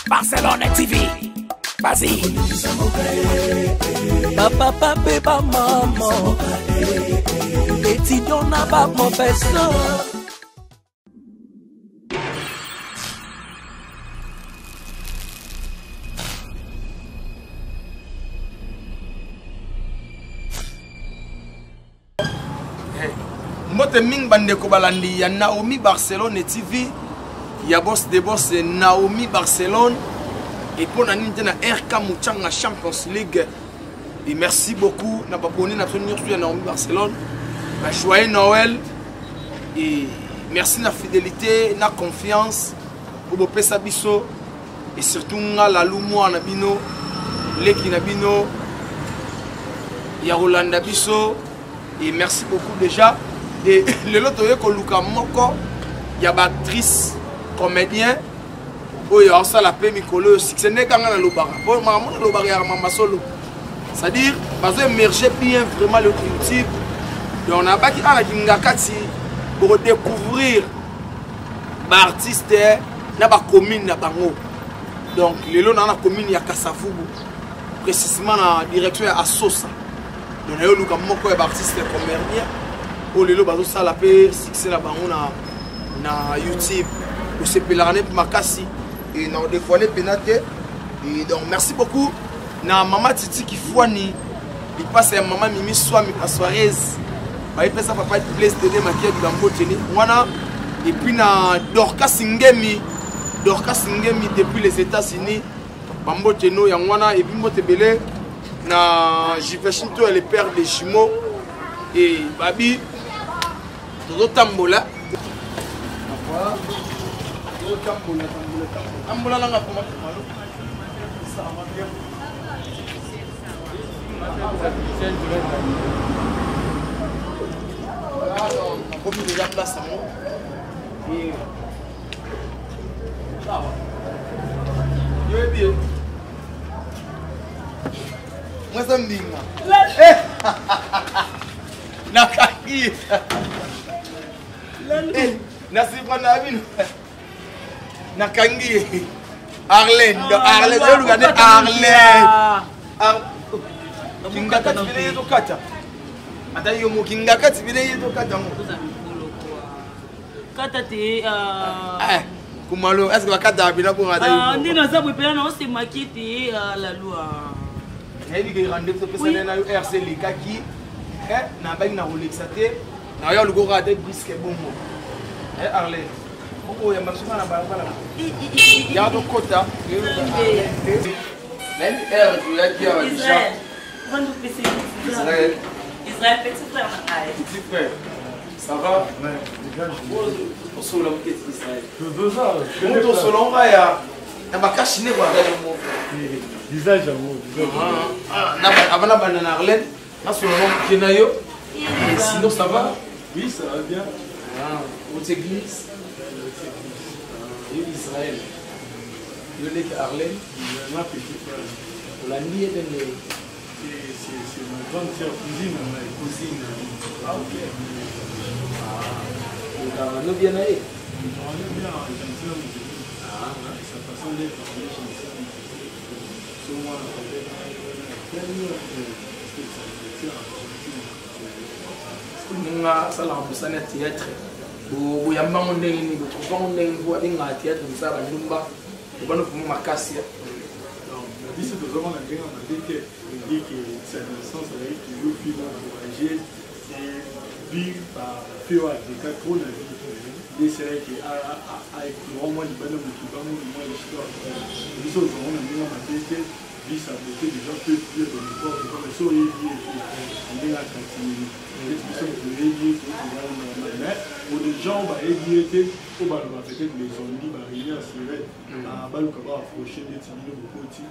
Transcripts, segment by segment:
Barcelone TV. Vas-y. Papa, papa, maman. Étudiant n'a pas mon personne. Mbote ming bande ko balandi ya Naomi Barcelone TV ya boss de boss Naomi Barcelone et pour na nintena RK Muchanga Champions League et merci beaucoup na paponi na tenir sur Naomi Barcelone ba joyeux Noël et merci na fidélité na confiance pour pesa biso et surtout nga la lumo na bino leki na bino ya Rolanda biso et merci beaucoup déjà. Et le lot de Luka Moko, il y a actrice, comédien, où il y a ça la paix Mikolo, si c'est n'est qu'un an le bar. Bon, maman le bar est à solo. C'est-à-dire, parce que émerger bien vraiment le YouTube. Et on a pas qui a la Kingakati pour découvrir l'artiste, n'a pas commune, n'a pas mot. Donc, le lot dans la commune, il y a Kassafoubou, précisément la direction à Sosa. Donc, il y a Luka Moko, l'artiste comédien. Oh lelo bazo sala pe succès na bango na YouTube ou se pelarane makasi et na dévoiler penate et donc merci beaucoup na maman Titi qui foani il passe à maman Mimi Swami à Suarez ba il pesa papa place de maquillage dans Mboteni wana et puis na Dorcas Ngemi depuis les États-Unis Bamboteno ya wana et puis Mbotebele na Jiveshinto elle est père des jumeaux et Babi Tambola. Tambola là nga comment ça va bien. Alors, on a déjà place à moi. Et ça va. Je vais bien. Moi ça me dit là. Nakaki. Nasiba Nabin Nakangi Arlène Arlène je regarde Arlène Kingaka tibile to kata ata yo mo kingaka tibile to kata mo kata te kumalo est-ce que bakata bina ko ngata yo ndina za bopela na ose makiti la loi ngai ke rendez-vous pesa na yo RC likaki na bagi na rolexate na yo lugo rate bisque bongo Arlène oko ya masuma na balabala ya to kota même air tu la qui a déjà Israël petit frère petit frère ça va on se l'a quitté Israël on se l'a va ya na bakashine kwa ndani mo visage amour na avana banana Arlène na so nom kenayo sinon ça va oui ça va bien où t'église Israël le lait Arlène ma petite frère la nuit de c'est ma grande sœur cousine ah ok nous bien allé on est bien Argentine sa façon d'être sur moi nga sala musana théâtre bo yamba ndenge ni bo ndenge bo dinga théâtre musaba ndumba bano pour makasi donc la vie c'est vraiment la grande on dit que cette naissance elle est toujours fille encouragée et vie par fio avec des trop la vie des séries qui avec vraiment du bonhomme qui va moins l'histoire les autres on a mis en tête vie ça beauté des gens peuvent dire de l'histoire comme ça il est là quand il pour des gens qui ont peut-être les zombies arrivés à Sirène, à Balukaba, approcher des Tibino Bokoti,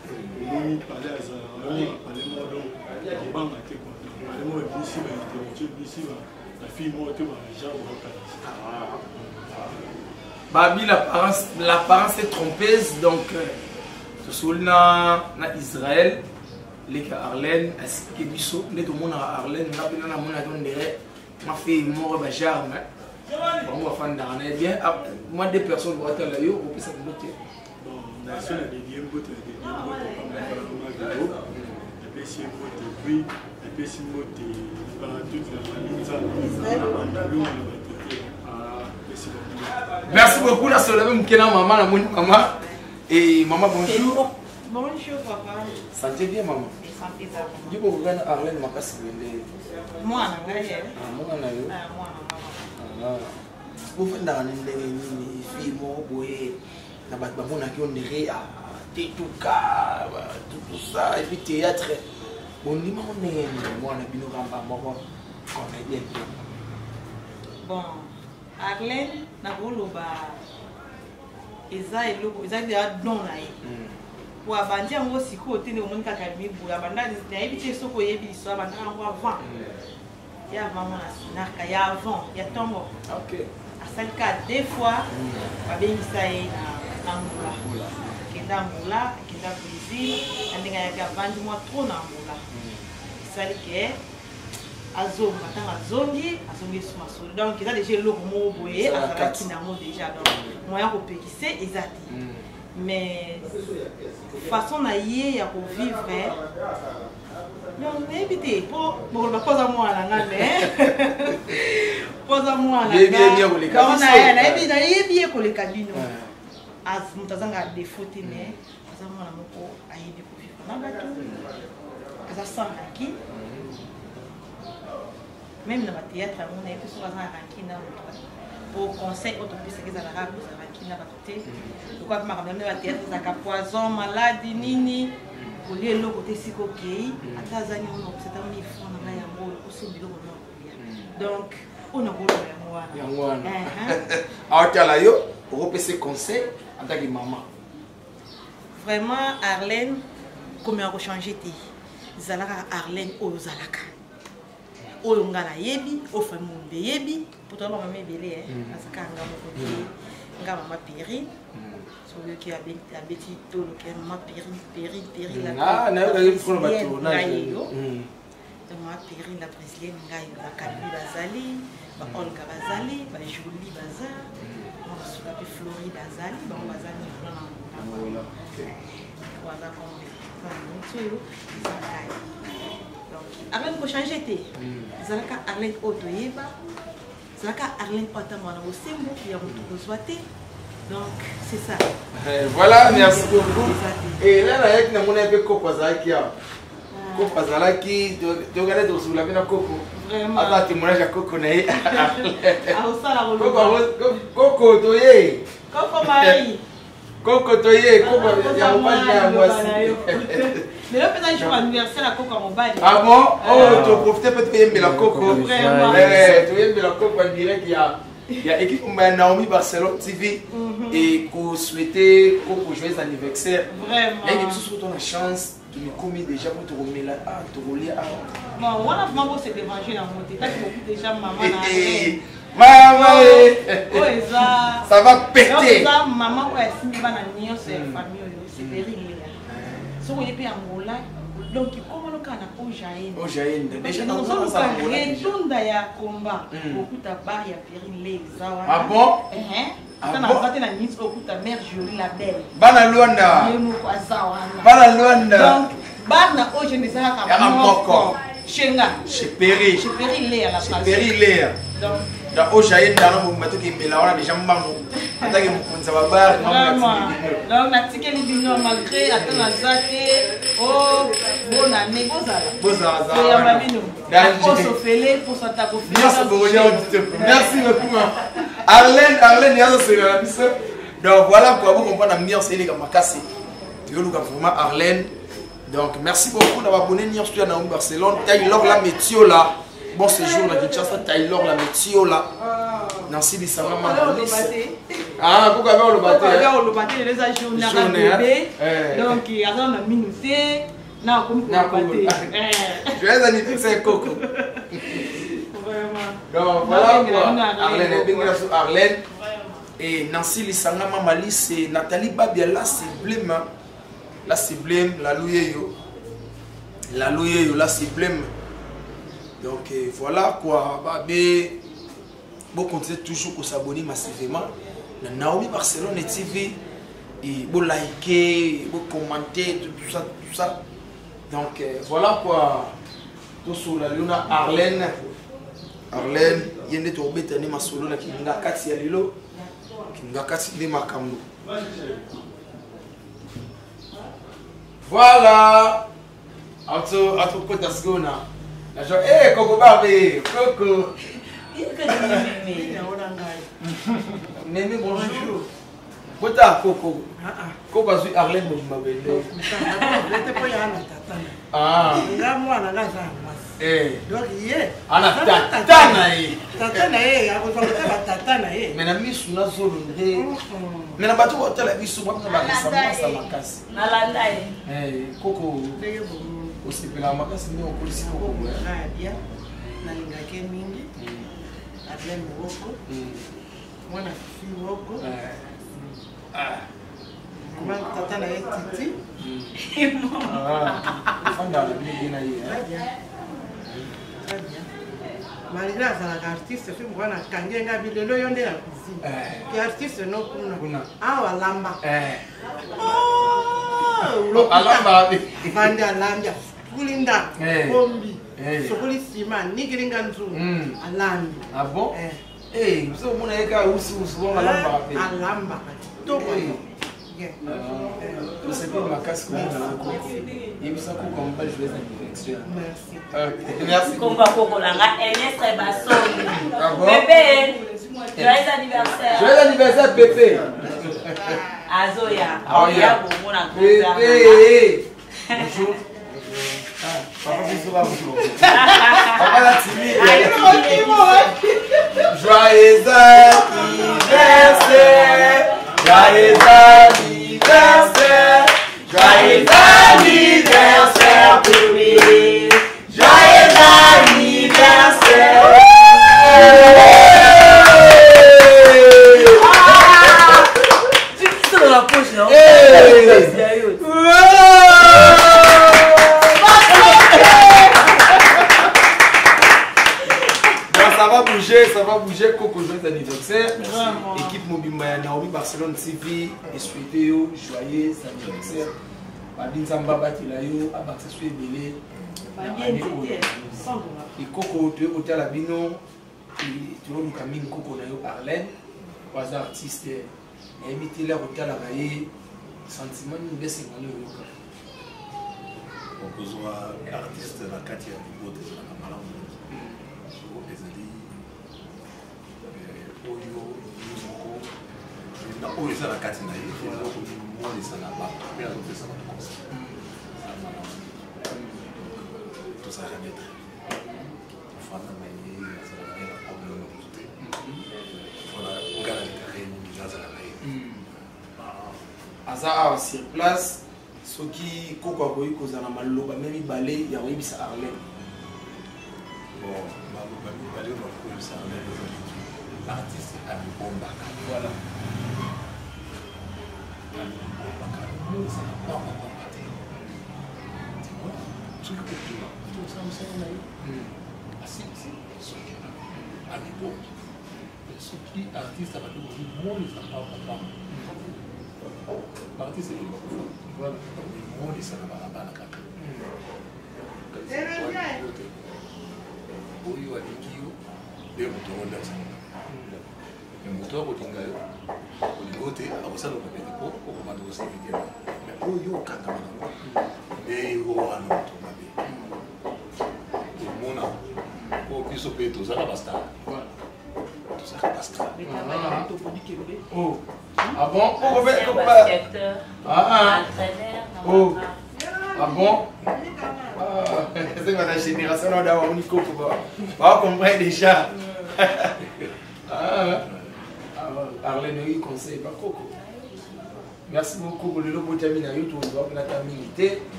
et parler à Zara, parler moi donc, et bang à tes comptes. Parler moi ici, la fille morte, Babi, l'apparence est trompeuse, donc, tout na Israël. Les Arlène, est-ce que Bisso, les deux monde à Arlène, n'a pas de mon adon derrière, ma fille mort à Jarme. Bon, moi, fan d'Arlène, bien, moi, des personnes vont être là, au plus ça me noter. félicitations à dédier un vote et puis si vote puis et puis si vote toute la famille ça merci beaucoup la soeur même kena maman la maman et maman bonjour. Bonjour papa. Santé bien maman. Santé papa. Du coup vous gagnez Arlène makasi bende. Moi na ngaye. Moi na yo. Moi na maman. Vous faites dans les films boye na ba mona ki on dirait tout ça et puis théâtre. On dit moi moi na bino kamba moko comédien. Bon, Arlène na boloba eza eloko eza dia don na ye. Wa bandi yango siko tene omoni kaka mibu ya banda na ebite soko yebi so banda yango avant. Ya avant na sinaka ya avant ya tongo. OK. Asalika deux fois babengisa ye na Angola. Kenda Angola, kenda Brésil, andinga ya bandi moi trop na Angola. Salike azonga tanga zongi suma solo donc il a déjà le mot boye azalaki nango déjà donc moyen ko pekise ezati mais façon na ye ya ko vivre non éviter pour ba posa moi la ngane posa moi la bien ko le kabino na ebi na ye bien ko le kabino az mutazanga défaut mais azamwa na moko ayebi ko vivre na bato azasangaki même dans le théâtre, on a plus souvent un ranking pour conseil autobus que ça la raconte ranking à côté. Donc quand ma même le théâtre ça poison maladie nini pour les locaux côté si coquille à Tanzanie on c'est un ifon na ya mo au subilo on donc on a rôle ya moi alors tu as là yo pour passer conseil en tant que maman vraiment Arlène comment on changer ti zalaka Arlène o zalaka oyo ngala yebi o famille yebi pourtant mama mebele asaka ngamo ko ngama ma péri so yo ki abeti to lo ke ma péri la na yo ko ba tournage donc ma péri la brésilienne ngai la Camille bazali ba Olga bazali ba Julie bazali on se la Floride bazali ba bazali na voilà comme Arlène ko changer té zalaka Arlène otoyeba zalaka Arlène otamana au sembo ya mutu kozwate donc c'est ça voilà merci beaucoup et là la yek na mona pe koko zalaki ya koko zalaki to gale do sula bina koko vraiment ata témoignage ya koko na ye a osala koko toye koko mari koko toye koko ya mobali ya mwasi. Mais là, peut-être jour anniversaire à Coco en mobile. Ah bon? Oh, tu as profité peut-être de aimer la Coco. Vraiment. Tu aimes la Coco, on dirait qu'il y a équipe comme Naomi Barcelone TV et qu'on souhaitait Coco joyeux anniversaire. Vraiment. Et puis surtout on a chance de me commis déjà pour te remettre là, te relier à. Bon, on a vraiment c'est l'évangile en montée. T'as beaucoup déjà maman. Maman, ça va péter. Maman, ouais, si tu vas dans la famille, c'est terrible. So on est bien Angola donc comment le kana ojaenda déjà dans ça retunda ya combat okuta bar ya Perrine Lezawa ah bon na battre na mise okuta mère Jolie la belle bana Luanda yemo kwa zawa bana Luanda donc bana ojaenda ça ka moko chenga chez Perrine Lea la place Perrine Lea donc da ojaenda na mumba to kimbela wana déjà mbango atake mukunza babar donc na tikeli bino malgré atana zate oh bonne année bozala ya babino pour se fêler pour s'atta ko merci beaucoup Arlène yazo se la biso donc voilà pour vous comprendre la meilleure c'est les makasi tu veux nous vraiment Arlène donc merci beaucoup d'avoir abonné Nier Studio na Barcelone Taylor la météo là bon séjour na Kinshasa Taylor la météo là Nancy Bissanga ah pourquoi on le battait les agents na bébé donc il y a dans la minute na comme joyeux anniversaire Coco vraiment donc voilà quoi Arlène et Nancy Bissanga Mamali c'est Nathalie Babia la sublime la louyeyo la sublime donc voilà quoi babé bon continuer toujours à s'abonner massivement na Naomi Barcelone TV et vous likez, vous commentez, tout ça. Donc voilà quoi. Tout sur la luna Arlène, yende to betani masolo na kinga kati ya lilo, kinga kati de makambo. Voilà. Auto kota skona. La jo Coco Barbie, Coco. Mémé bonjour. Kota Coco. Coco azui Arlène mo mabele. Ah. Donc hier, ana tatana ye. Tatana ye, akozonga tatana ye. Mais na misu na zolo nde. Mais na bato hôtel biso ba na ba sa makasi. Nalanda ye. Coco. Aussi pela makasi ni okulisi Coco. Ah bien. Nalingake mingi. Adlen woko. Mwana fifi woko. Mwana tatana ye titi. Fanda la mingi na ye. Très bien. Malgré la artiste, je suis un kangenga bilelo yonde la cuisine. Qui artiste no kuna. Ah walamba. Oh, alamba. Fanda alamba. Kulinda. Kombi. Sokoli sima nigiringa nzu. Alambi. Ah bon? So muna eka usi alamba. Alamba. Toko. C'est pas ma casse comme ça. Il me semble qu'on va jouer ça. Merci. Merci. Combat Coco Langa, Ernest Basson. Bébé, joyeux anniversaire. Joyeux anniversaire, Pépé. Azoya. Azoya. Pépé. Bonjour. Papa, bonjour. Papa, la timide. Joyeux anniversaire. Joyeux anniversaire, joyeux anniversaire pour lui, joyeux anniversaire. Tu te dans la poche, non? Ça va bouger, Coco joyeux anniversaire. Équipe Mobimba Naomi Barcelone TV, et souhaitez joyeux anniversaire. Badin Zamba Batilayo, Abaxé Soué Belé. Et Coco, tu es au Talabino, tu vas nous caminer Coco Nayo Arlène, trois artistes, et inviter leur au Talabaye, sentiment de baisser mon nom. On peut voir artiste la Katia du beau de la Malam. Na oyo eza na kati na ye omonisa na bato mpe azopesa bato konsa tozalaka netre ofanda na ye azalaka ye na problème motu te mpona ngana litare mingi azalaka ye aza awa sur place soki Coco akoki kozala maloba me mibale ya koyebisa Arlène. bon maloba mibale oyo bakoyebisa Arlène ezali l'artiste amibombaka voilà soki artiste abandi komonisa papa artiste emonisa na balabala kaka oyo alingi yo nde moto ngo ndazanga moto akolinga yo olingi o te akosala okapete po okomanda kosevitela me oyo okangama nango nde yo wana moto mabe omona po biso mpe tozala bastar tozalaka bastar. Oh. Ah bon? Basketteur, entraîneur. Oh. Ah bon? C'est ma génération d'avoir un Coco. On comprend déjà. Arlène, il conseille pas Coco. Merci beaucoup pour le logo de la YouTube. On a terminé.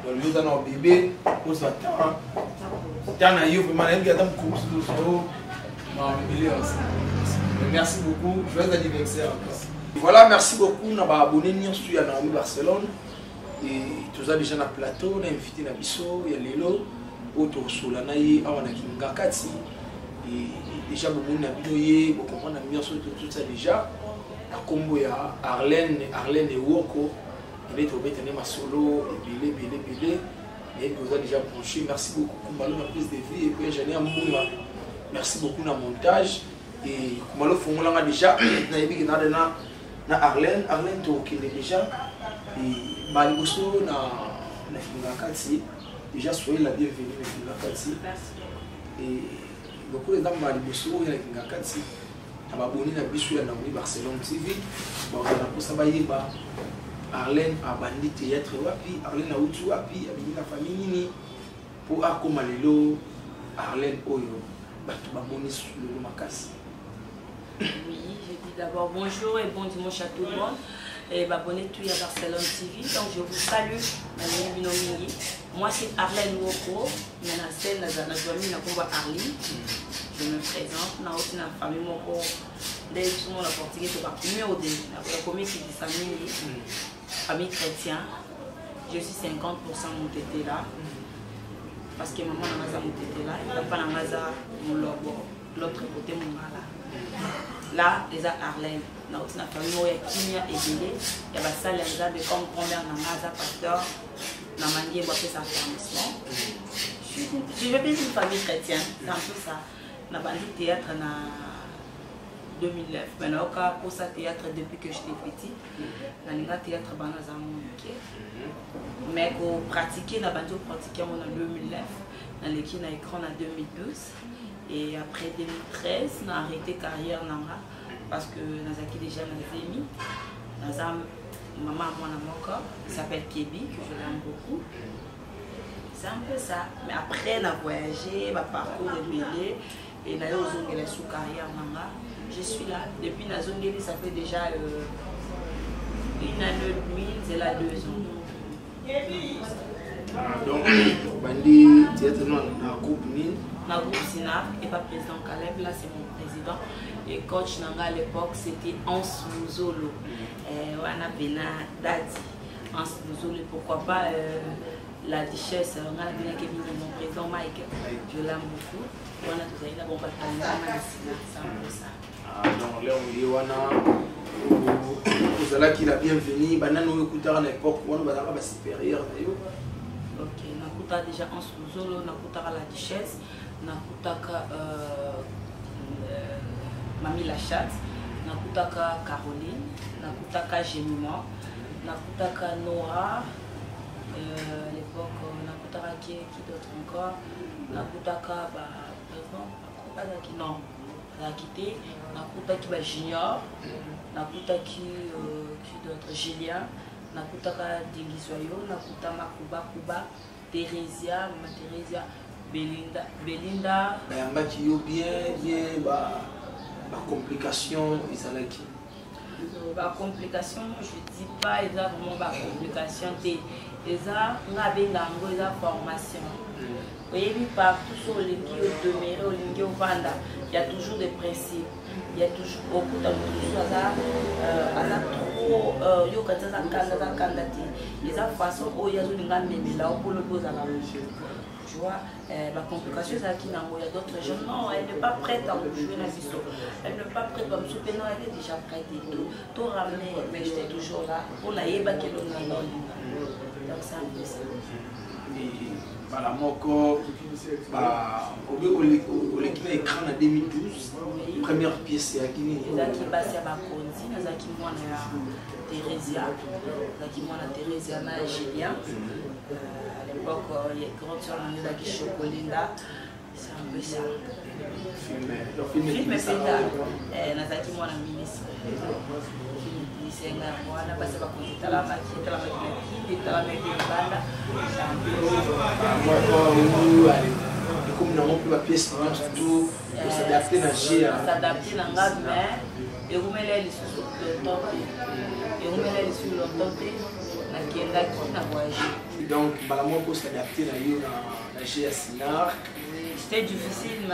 Donc, nous avons un bébé. On s'attend. T'as un youtube, mais il y a un coup merci beaucoup. Joyeux anniversaire encore. Voilà, merci beaucoup. On a abonné sur Naomi Barcelone. Et tous les déjà dans le plateau, on a invité Nabiso, il y a Lelo, Auto Solanaye, on a Kingakati. Et déjà, beaucoup de Nabidoye, beaucoup de Nabiso, tout ça déjà. na kombo ya Arlène Ewoko il est obétenu ma solo belé mais vous avez déjà branché. Merci beaucoup Kumalo na prise de vie et puis ingénieur Mbunga merci beaucoup na montage et Kumalo fongolanga déjà na yebi na Arlène to kende déjà et Maliboso na Fingakati déjà soyez la bienvenue na Fingakati. Merci. Et beaucoup de dames Maliboso na Fingakati ababoni na biso ya Naomi Barcelone TV ba na posa ba yeba Arlène a bandi théâtre wapi Arlène a utu wapi abini na famille nini pour akoma lelo Arlène oyo batu bamoni le makasi. Oui, je dis d'abord bonjour et bon dimanche à tout le monde. Et abonnez tout à Barcelone TV. Donc je vous salue. Moi c'est Arlène Woko. Je suis Arlie. Je me présente. Je suis une famille Moko. Dès que tout le monde a porté, c'est pas numéro 2. La commune qui dit famille chrétienne. Je suis 50% mon tété là. Parce que maman n'a pas mon tété là. Il n'a pas mon logo. L'autre côté mon là. Là, les Arlène. Dans la famille, il y a Kimia et Bélé. Il y a Bassal et Anza, de comme grand-mère, Namaza, pasteur, Namandie, moi, c'est sa formation. Je vais dire une famille chrétienne, c'est un peu ça. On a bandé théâtre en 2009. Maintenant, pour ça, théâtre depuis que j'étais petite. On a théâtre dans un monde. Mais pour pratiquer, on a bandé pratiquer en 2009. On a l'équipe à écran en 2012. Et après 2013, on a arrêté carrière parce que nous avons déjà mis. Nous avons maman à mon corps, qui s'appelle Kébi, que je l'aime beaucoup. C'est un peu ça. Mais après, on a voyagé, on a parcours rebellé et on a eu sous carrière. Je suis là. Depuis Nazongeli, ça fait déjà 1 année et demie, c'est là 2 ans. Donc, Bandi, théâtre dans la groupe Nil. Dans le groupe Sinap, et pas président Caleb, là c'est mon président. Et coach Nanga à l'époque, c'était Hans Mouzolo. Wana Bena Dadi. Hans Mouzolo, pourquoi pas la duchesse, on a bien qui est mon président Mike. Je l'aime beaucoup. On a tout ça, bon, c'est un peu ça. Donc là, on y a vous allez qui la bienvenue. Banane ou écouter à l'époque, on va avoir supérieur. Ok, on a déjà Hans Mouzolo, on a la duchesse. Nakutaka Mamie Lachat, Nakutaka Caroline, Nakutaka Gémiment, Nakutaka Nora, à l'époque Nakutaka qui d'autre encore, Nakutaka non, Nakité, Nakutaki Junior, Nakutaki qui d'autre Julien, Nakutaka Dingisoyo, Nakutaka Makuba Kuba, Thérésia, Thérésia. Belinda. Bayanga qui yo bien complication isalaki. Complication, je dis pas exactement complication. Déjà, on a bien la formation. Vous voyez, partout sur le lingi au demeuré, au lingi au vanda, il y a toujours des principes. Il y a toujours beaucoup de choses trop. Il y a des façons où il y a des gens pour le poser à la tu vois, la complication c'est qu'il y a d'autres gens. Non, elle n'est pas prête à jouer la visto. Elle n'est pas prête à me soutenir. Non, elle est déjà prête et tout. Tout ramener, mais j'étais toujours là. On a eu baqué le nom. Donc c'est un peu ça. Voilà, mon corps, au écran en 2012, première pièce c'est à Guinée. Les gens qui passent à Bakondi, les gens qui vont à Thérésia, les gens qui vont à Thérésia, à Julien. À l'époque, il y a une grande soeur qui est Chocolinda. C'est un peu ça. Film est fait là. Nazaki moi la ministre. C'est un moi na passé par contre la maki qui est la maki de banda. Moi comme nous avons la pièce tout s'adapter na GA. S'adapter na ngad mais et vous mettez les sous le temps et vous mettez les sous le temps na kienda qui na voyager. Donc balamon pour s'adapter na yo na GA Sinar. C'était difficile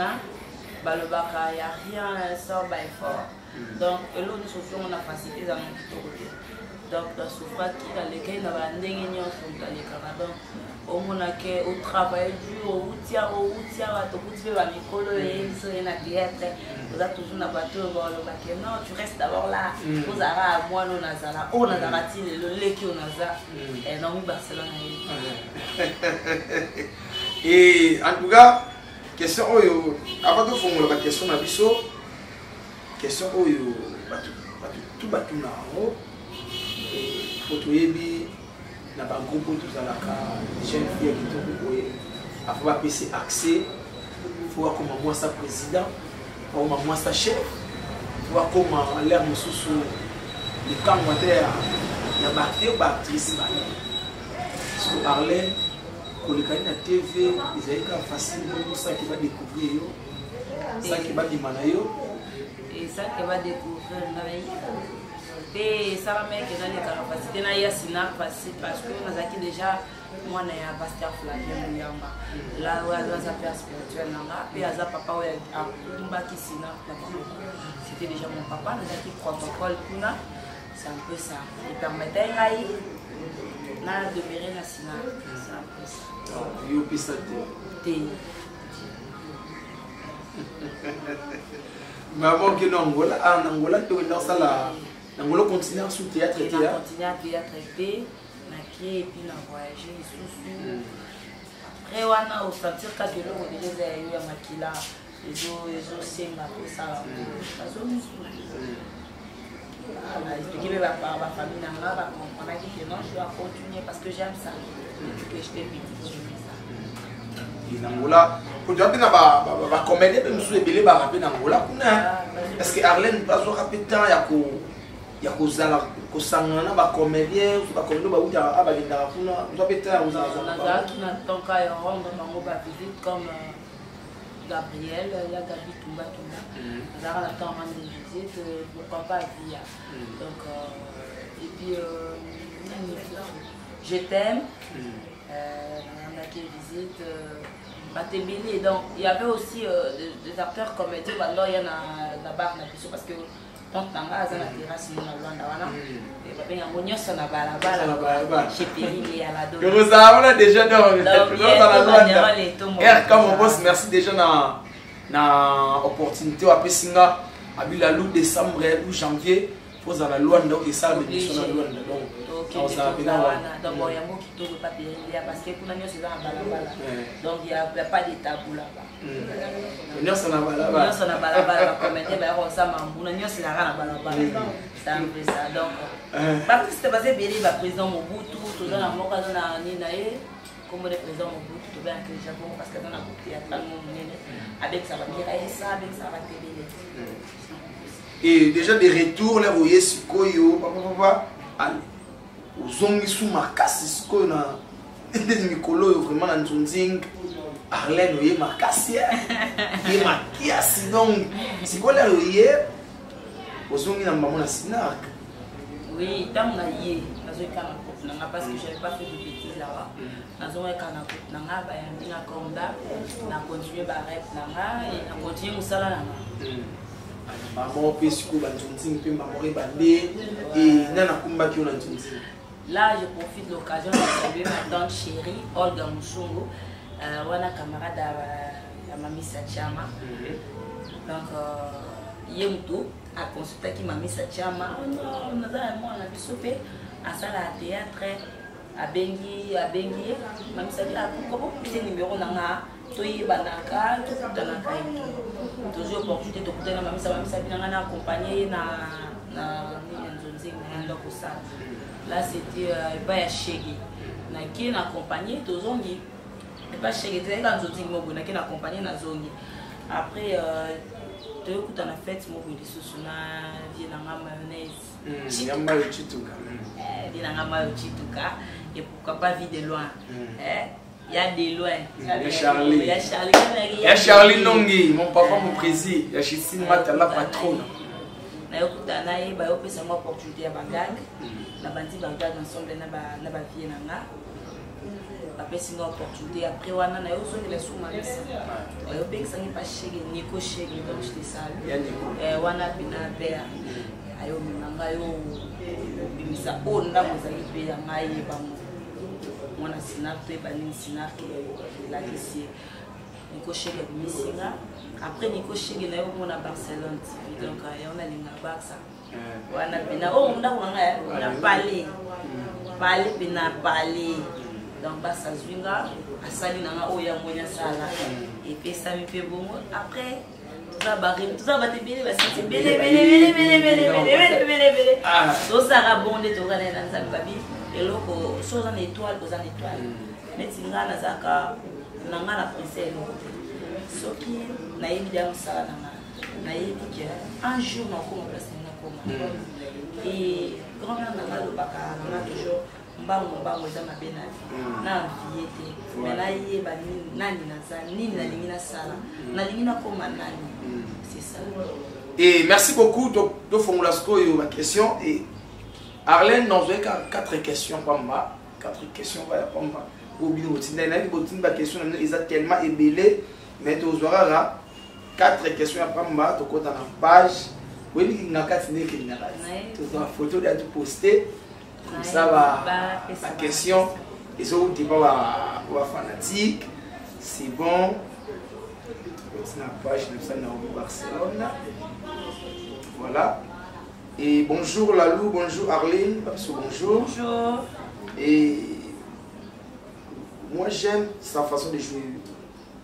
mais le bac, il n'y a rien, ça va fort. Donc, là, nous souffrons, on a facilité dans notre côté. Donc, dans ce cas, il a donc, au moins au travail dur, au tia, au micro, et na théâtre, vous avez toujours un bateau, non, tu restes d'abord là, vous avez à moi, non, Nazala, oh, Nazala, le lait qui est Nazala, et non, Barcelone. Et en tout cas, question, avant de formuler la question, ma biso, question, tout bateau là, pour tout yebi, na ba groupe tout ça là, jeune fille qui tombe, faut pas passer accès, faut voir comment moi ça président, faut voir moi ça chef, faut voir comment l'air me sous le camp terre, na ba acteur ba actrice ba. Parce que Arlène, quand le candidat TV, ils avaient facilement ça qui va découvrir, ça qui va démarrer. Et ça qui va découvrir, et ça va mettre dans les capacités, il y a Sina facile parce que nous avons déjà moi na ya pasteur Flavien Muyamba là où il y a sa père spirituel là et à papa où il a Kumba qui Sina c'était déjà mon papa nous avons protocole kuna c'est un peu ça il permettait à na demeurer na Sina c'est un peu ça yo pisa te maman que non Angola en Angola tu dans ça là Angola continue sous théâtre et continue à théâtre et et puis na voyager sous après on a au sentir que le déjà eu à makila les senga pour ça parce que expliquer ma famille n'a pas on a dit que non je dois continuer parce que j'aime ça que j'étais petite en Angola pour dire na ba comédie même sous belé ba rapper en Angola est-ce que Arlène pas so rapper temps ya kozala kosangana ba comédien ba comédien ba uta abalinda kuna zo beta uzala na qui n'attend qu'à rendre mango ba visite comme Gabriel il y a Gabi Tumba là on attend rendre visite pourquoi pas via donc et puis je t'aime on a qui visite Batebili donc il y avait aussi des acteurs comédiens alors il y en a là-bas parce que donc tanga azana terrasse na Rwanda wana et ba benga ngonyoso na balabala chez Péril à la dos. Que vous avez déjà dans la Rwanda. Comme mon boss merci déjà na opportunité à Pessinga à Bilalou décembre ou janvier faut à la Rwanda et ça le mission na Rwanda donc on ça bien donc il y a beaucoup qui tombent pas Péril parce que pour ngonyoso na balabala donc il y a pas de tabou là-bas. Nyoso na balabala commenter ba ko sa mambuna nyoso na kana balabala c'est un peu ça donc parce que c'était basé bien le président Mobutu tout dans la moka na ni na comme le président Mobutu tout bien que le Japon parce que dans la coupe il y a tellement de avec ça va dire ça avec ça va télé et déjà des retours là vous voyez sikoyo papa allez uzongi sous makasi sikoyo na des mikolo vraiment na nzunzing Arlène oye makasi ye makiasi donc sikola oye ozongi na maman na Sinac oui tant na ye nazo kana na parce que j'avais pas fait de bêtises là-bas nazo kana na ngaba ya ndinga komda na continuer ba rep na nga et na continuer musala na nga maman pe siko ba nzunzing pe maman e bande et nana kumba ki ona nzunzing. Là je profite de l'occasion de saluer ma tante chérie Olga Musungu wana camarade ya Mami Sachama donc yemto a consulté qui Mami Sachama on a moi na bisope à sala théâtre à bengi Mami Sachama comment c'est numéro nanga toyi banaka tout dans la toujours opportunité de écouter Mami Sachama na accompagner na nzonzi na ndo ko ça là c'était pas ya shegi na qui na accompagner tozongi et pas chez les gens qui ont été accompagnés na zongi après tu écoutes la fête mon bout de sauce na viena mayonnaise yamba chituka viena mayo chituka et pourquoi pas vide de loin il y a des loin il y a Charlie Nongi mon papa mon président il y a Chisine Mata la patronne na écoute na ye ba opesa moi opportunité ya bagang na bandi bagang ensemble na ba vie na nga après une opportunité après wana na yo so les sous malisa yo pekisa ni pas chege Nico chege donc je te salue wana bina bea ayo minanga yo bimisa o ndambo ezali mpe ya ngai yebango mwana sinar toyeba nini sinar elakisi Nico Chege bisinga après Nico Chege na yo mona Barcelone TV donc ya on a linga Barça wana bina o ndako nanga na parler bina parler donc Barça zwinga asali nanga o ya monya sala et puis ça me fait bon après tout ça va te bele va se bele tout ça va bonde to kana na nzambe babi eloko so za étoile neti nga na zaka nanga na princesse soki na yebi dia msala na yebi que un jour na ko place na koma et grand-mère nanga lo baka na toujours mbango za mabena na viete mais na yeba nani na za nini na lingi na sala na lingi na koma nani c'est ça. Et merci beaucoup de formuler ma question et Arlène nous a 4 questions pour moi 4 questions pour moi ou bien la question est tellement ébélée mais tu auras 4 questions pour moi tu côté dans page oui il n'a qu'à tenir qu'il n'a pas tu dois photo de poster comme ça va la question ils ont dit pas fanatique c'est bon la page de Barcelone voilà. Et bonjour Lalou, bonjour Arlene, bonjour. Bonjour. Et moi j'aime sa façon de jouer.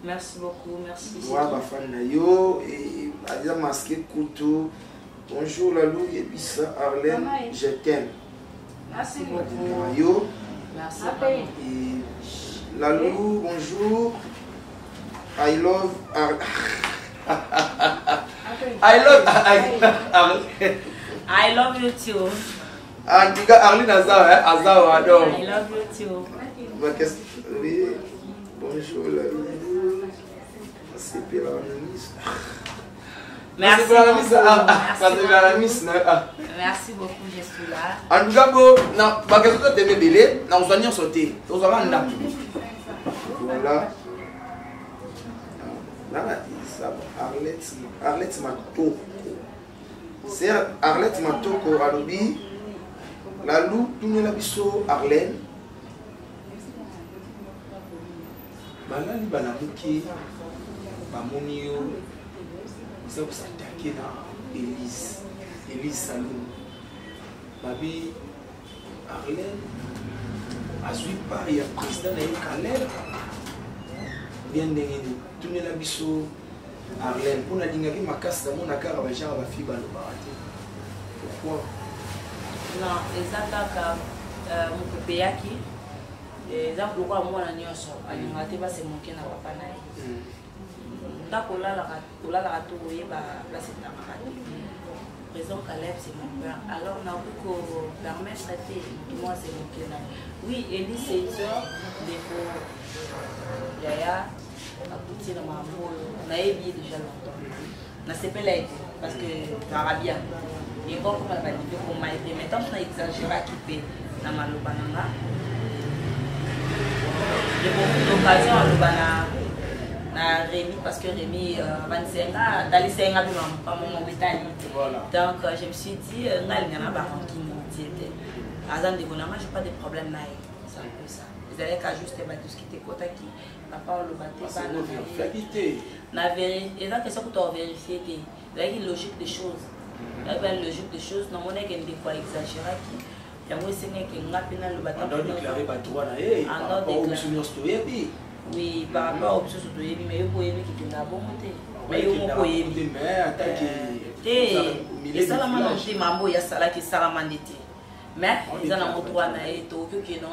Merci beaucoup, merci. Moi, ma fan Nayo et Adia Masqué Couteau. Bonjour Lalou et puis ça Arlene, je t'aime. Merci beaucoup. Nayo. Merci. Et Lalou, bonjour. I love I love you too. En tout cas, Arlene Azao, adore. I love you too. Oui, bonjour, c'est Merci beaucoup, je suis là. En tout cas, ma question de bébé, nous allons sauter. Nous allons en voilà. Arlette Matoko. C'est Arlette Matoko Alobi. La loup, tout le monde Arlène. Balali Banamuki, Bamonio, ça vous attaquer dans Élise Salou. Babi Arlène, Azui pas, il y a président de Kalel. Bien d'engager, tout le monde Arlène, pour la ligne ma casse dans mon accord avec Jean Bafi Balobaraté. Pourquoi? Non, exactement. Mon pépéaki. Exemple, pourquoi moi la nyonso, alimate ba se monke na papa na ye. Ndako la tout voyer ba place tamarate. Président Caleb c'est mon père. Alors on a beaucoup permettre de moi c'est monke na. Oui, Elie c'est une sœur des pour Yaya a poussé dans ma mole. Na yebi déjà longtemps. Na c'est pas là parce que arabien. Et bon comme la validité pour m'a aidé mais tant qu'on a exagéré qui peut na malobananga. J'ai beaucoup d'occasions à Rémi parce que Rémi dans les 5 ans, donc je me suis dit, je n'ai pas de problème. C'est un peu ça. Ils avaient qu'à juste tout ce qui était côté qui papa le battait. La vérité, et la question que tu as vérifié, il y a une logique des choses. Il y a une logique des choses, non, on a des fois exagéré. Oui, par rapport aux choses mais il faut aimer qui est bon. Mais il faut aimer. Et ça, il y a ça qui est mais ils ont un droit à Tokyo qui est non,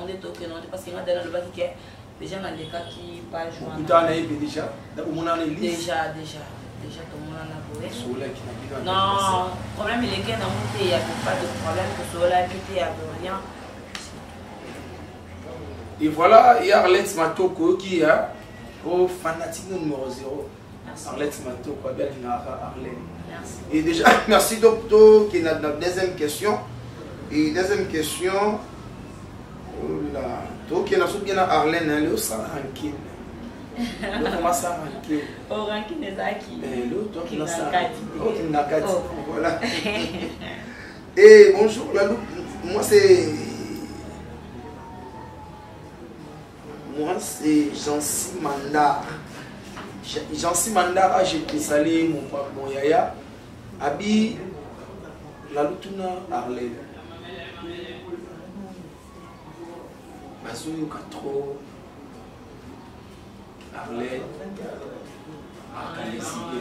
parce qu'il y a dans le bac qui est déjà dans les cas qui ne pas jouer. Déjà tout le monde en a joué. Non, le problème il est qu'il n'y a pas de problème que sur la vie, il n'y a rien. Et voilà, il y a Arlette Matoko qui est au fanatique numéro 0. Arlette Matoko, Arlette. Merci. Et déjà, merci docteur qui est notre deuxième question. Et deuxième question, donc il y a bien Arlène, elle est au ranking. Comment ça ranking? Au ranking des acquis. L'autre qui n'a qu'à dire. Voilà. Et bonjour la loupe. Moi, c'est Jancy Mandar. Jancy Mandar, j'ai salé mon yaya. Abi, la lutuna Arlène. Bazoyo Katro, Arlène, Arkalesibé.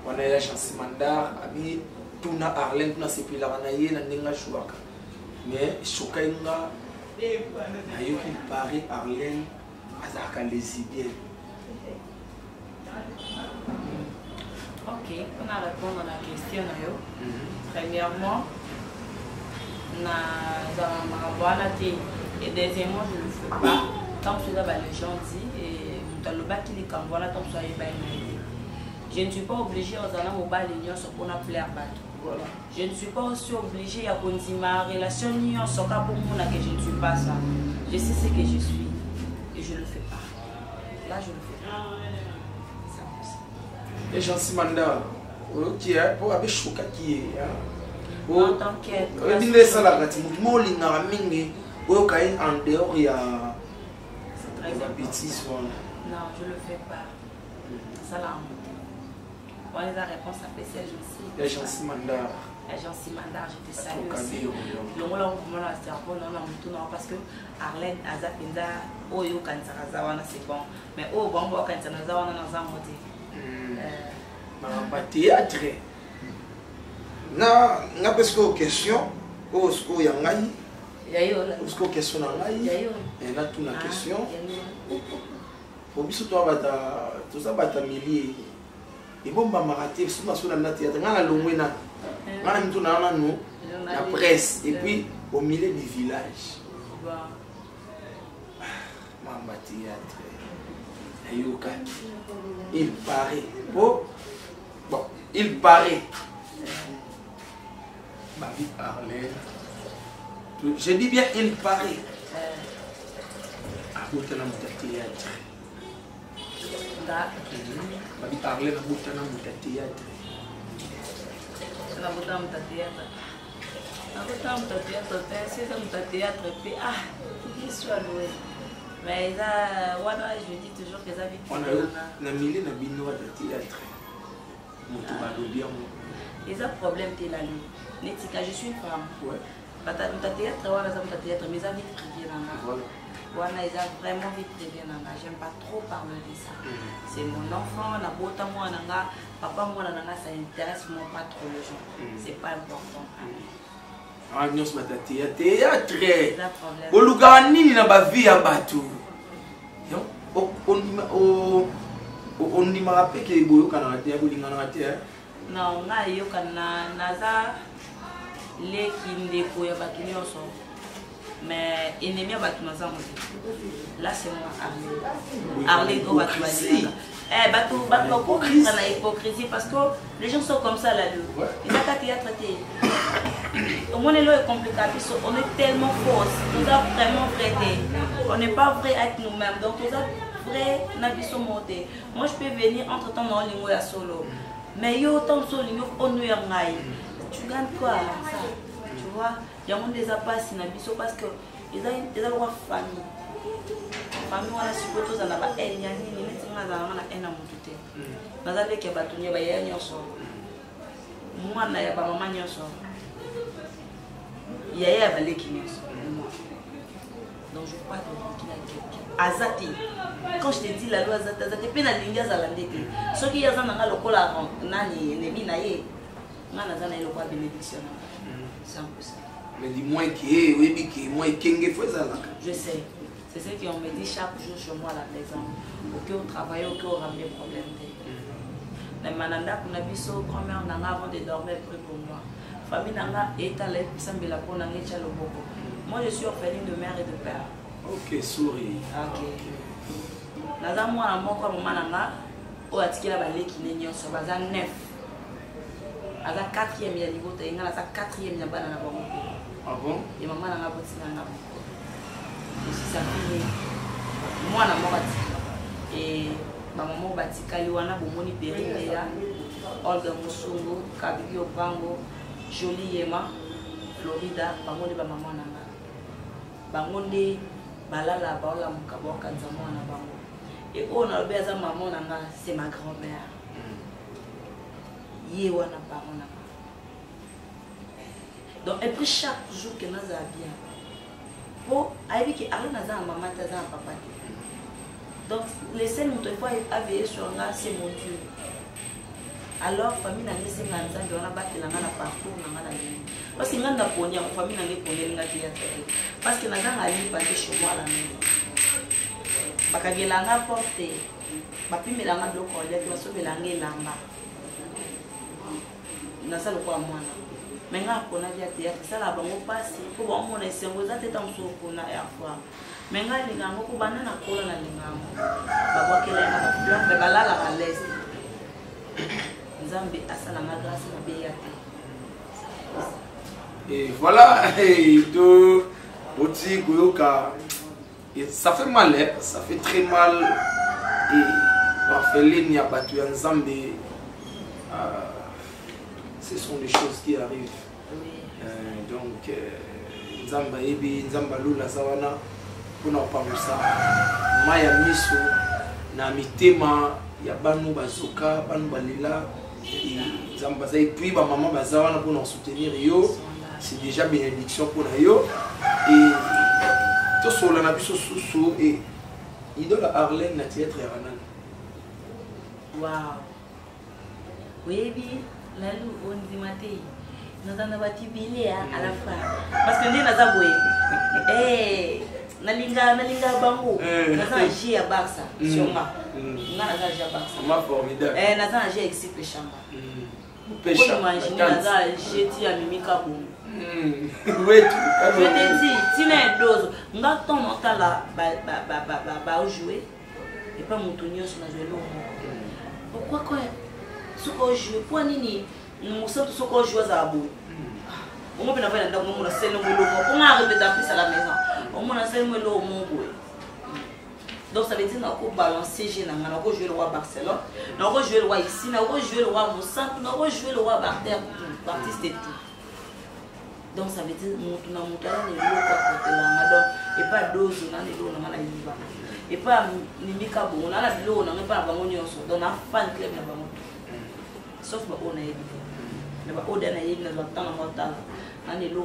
On a la Jancy Mandar, Abi, tuna Arlène, tuna sepila ranaye, nandenga chouaka. Mais Chokainga, ayo qui paraît Arlène, Arkalesibé. Ok, on a répondu à la question. Premièrement, et deuxièmement, je ne le fais pas. Tant que les gens disent, et je ne suis pas obligée aux allant au bal de ce qu'on a plaire. Je ne suis pas aussi obligée à continuer ma relation sur que je ne suis pas ça. Je sais ce que je suis et je ne le fais pas. Là, je ne le fais pas. Et Jancy Mandar, qui est pour avoir choqué qui est. En tant qu'être. En dehors, il y a des bêtises. Non, je ne le fais pas. Ça l'a on les a réponse à PC, et Jancy Mandar. Et Jancy Mandar, je te salue aussi. Le mot là, on a cerveau, non, parce que Arlène, Azapinda, Oyo, Kansarazawana, c'est bon. Mais oh, bon, Kansarazawana, dans un mot. Théâtre. Na parce que question, au sco yangai. Au sco question yangai. Et là toute la question. Pour biso toi bata, tout ça bata millier. Et bon ba maraté sur na théâtre, ngana longwena. Ngana mtu na no la presse et puis au milieu du village. Mamba théâtre. Ayoka. Il paraît. Bon, il paraît. Babi Arlène. Je dis bien, il paraît. Abotana théâtre. Babi Arlène abotana théâtre. Mais je dis toujours que ça vit. On a mis le bino de théâtre. Et ça problème t'es là lui. Je suis une femme. Ouais. Ta théâtre, mes amis privés voilà, ils ont vraiment vite privé. J'aime pas trop parler de ça. C'est mon enfant, la beauté moi nanga, papa moi nanga, ça intéresse moi pas trop les gens. C'est pas important. Ah non, c'est ma théâtre. Olugani na ba vie ya batu. On dit m'a rappelé que boyo kana théâtre bolingana théâtre. Non, na yo kana naza les kindeko ya batu nyonso. Mais ennemi à batu naza mo. Là c'est moi Arlé go batu bali. Batu ko na hypocrisie parce que les gens sont comme ça là-dedans. Ils ont qu'à théâtre. Au moins est compliqué, on est tellement fausse, nous avons vraiment prêté. On n'est pas vrai avec nous-mêmes, donc nous avons vrai n'abisso monté. Moi je peux venir entre temps dans le à solo. Mais yo tant solo on nous tu gagnes quoi ça? Tu vois, il y a des appâts n'abisso parce que ils ont des droits famille. Famille on a supporté ça n'a pas elle ni ni mais c'est ma zama na ena mututé. Nous avons que batunya ba ya nyonso. Moi na ya ba maman nyonso. Il y a un balai qui donc je crois qu'il a quelqu'un. Azati. Quand je te dis la loi Azati, Azati, peine à l'India Zalandeke. Ce qui y a dans le cola, Nani, Nemi Naye, Nanazana et le roi bénédiction. C'est un peu ça. Mais dis-moi qui est, oui, qui est, moi, qui est, je sais. C'est ce qu'on me dit chaque jour chez moi à la maison. Au cas où on travaille, au cas où on a des problèmes. Mais Mananda, qu'on a vu ça, grand-mère, avant de dormir, pris pour moi. Moi je suis orpheline de mère et de père. Ok, souris. Ok. Naza mwana moko mama nanga o atikela baleki nenyo so baza 9. Aza 4e ya niveau te ngala za 4e ya bana na bango. Ah bon? Et maman nanga botina nga. Je suis sa fille. Mwana moko atikela. Et maman batikali wana bomoni Berinde ya Olga Musungu, Kabigi Obango. Jolie Yema, Florida, bango de ba maman nanga. Bango de balala baola mukabo kanzamo na bango. Et on a besoin maman nanga, c'est ma grand-mère. Yewana parent nanga. Donc elle prie chaque jour que nous a bien. Pour aller que Arlène a un maman, a un papa. Donc les scènes où il faut veiller sur là, c'est mon Dieu. Alors famille n'a laissé un ensemble, on a battu la main partout, on a la ligne. Parce que n'a pas pogné, famille n'a pas pogné la théâtre. Parce que n'a pas allé passer chez moi à la maison. Parce que la n'a porté, papi me l'a bloqué, il a sauvé la lamba. N'a ça le quoi moi. Mais nga kona dia théâtre ça la bango passe pour bon mon esengo za teta msoko na ya fois mais nga linga ngoko bana na kola na linga ba kwa kele na ba be balala à l'est nzambe asala ma grâce na be yate. Et voilà, de Oti Goyoka, ça fait mal, hein? Ça fait très mal. Et Raphaël n'y a battu un Zambé. Ce sont des choses qui arrivent. Donc, Nzamba Ebi, Nzamba Lula Zawana, on n'a pas vu ça. Maya Miso, na mitema, Yabanu Bazoka, Banu Balila, Nzamba Zaï, puis maman Bazawana pour nous soutenir. C'est déjà bénédiction pour nous. Et tout ce qu'on a vu sur Soussou et idole Arlène na théâtre Ranan. Waouh! Oui, la lou on dit maté. Nous avons battu bilé à la fin. Parce que nous avons eh nalinga bango. Nous avons agi à Barça sur moi. Nous avons agi à Barça. Ma formidable. Nous avons agi avec Cycle Chamba. Pour imaginer, nous avons agi à Mimika Boum. Oui, je te dis, tu n'as dose. Nous avons ton mental là, jouer. Et pas mon tonnier sur la jouer pourquoi quoi? Ce qu'on joue, pour nini, nous sommes tous ce qu'on joue à bout. On m'a fait un dame, on a scellé le mot, on a répété à la maison. On m'a scellé le mot, mon boy. Donc ça veut dire qu'on va balancer, on va jouer le roi Barcelone, on va jouer le roi ici, on va jouer le roi Moussan, on va jouer le roi Barter, l'artiste et tout. Donc ça veut dire que nous avons des lots et pas dose, on a des lots, on a des lots. Et pas Mimika Boum, on a des lots, on n'a pas de bannière, donc on a fan club. Sauf que on a évité. Mais on a évité dans le temps mortal. On est là, on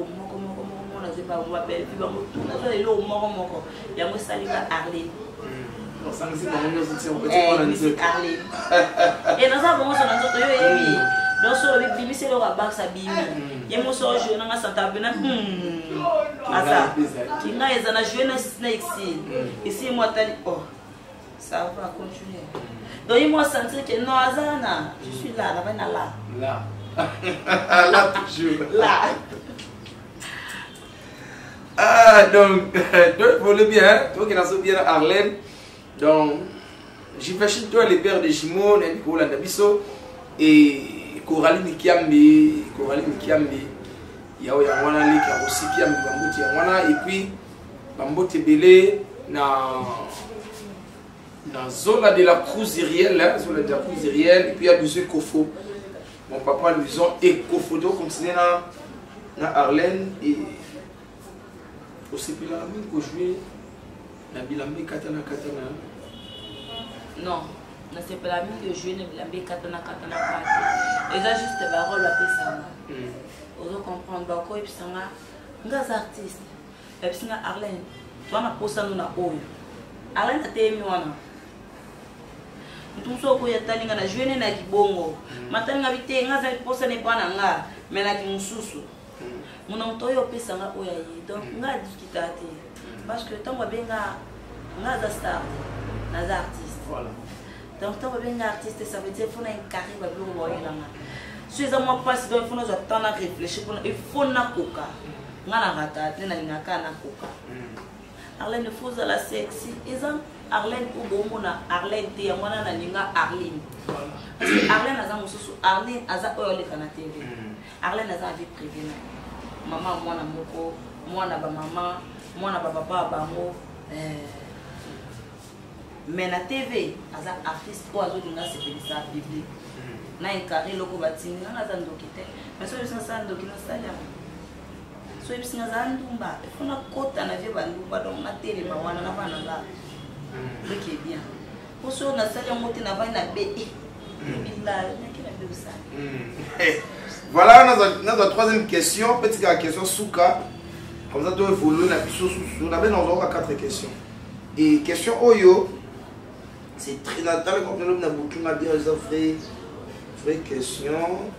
a pas on va perdre, puis on a les lots moko. Il y a moi saliva Arlène. On s'en dit Arlène. Et dans ça bon son autre yo dans sur le bimi c'est le roi ça bimi. Il y a moi so jouer na Santa Bena. Asa. Qui n'a ezana jouer na snake ici moi tali oh. Ça va continuer. Donc moi sentir que non Azana, je suis là, là. Là toujours. Là. Ah donc vous le bien, toi qui n'as bien Arlène. Donc j'imagine toi les pères de Jimon, Nicolas Ndabiso et Coraline Kiambi, Yao Yangwana Lika aussi Kiambi Bambote Yangwana et puis Bambote Belé na Zola de la Cruz Iriel, et puis il y a besoin de Kofo. Mon papa lui ont et Kofo comme c'est na Arlène et aussi puis la mine que jouer na Bilambe Katana. Non, na c'est pas la mine que jouer na Bilambe Katana. Et là juste la rôle après ça. On doit comprendre bako et puis ça nga artiste. Et puis ça Arlène, toi na posa nous na oyo. Arlène a témi wana. Tout ce que tu as dit, tu as dit bongo. Maintenant, tu as dit que tu as dit nga, mais tu as dit mususu. Mon onto yo pesa nga oyaye. Donc, nga dit que tu as dit. Parce que tant que tu as star, tu as artiste. Voilà. Donc, tant que tu as artiste, ça veut dire qu'il faut un carré pour le voir. Si tu as pas si il faut attendre à réfléchir, il faut na coca. Nga na rata, tu na na coca. Arlène il faut la sexy. Arlène ou Bomona, Arlène te amwana na ninga Arlène. Parce que Arlène a un mususu, Arlène a za oyo le kana TV. Arlène a za vie privée. Maman mwana moko, mwana ba maman, mwana ba papa bango. Mais na TV a za artiste ou azo dinga c'est ça biblique. na encare eloko batindi nga naza ndoki te mais soki biso nasala ndoki nasali yango soki biso naza ndumba ifo nakota na vie bandumba donc natelema wana na bana nga loki ebien po soki nasali yango te navai na be bilayo naki na be osali. Voilà, notre troisième question, petite question Souka. Comme ça, tu vas évoluer on avait dans 4 questions. Et question Oyo, c'est très natal, comme nous avons beaucoup à dire, les vraies questions.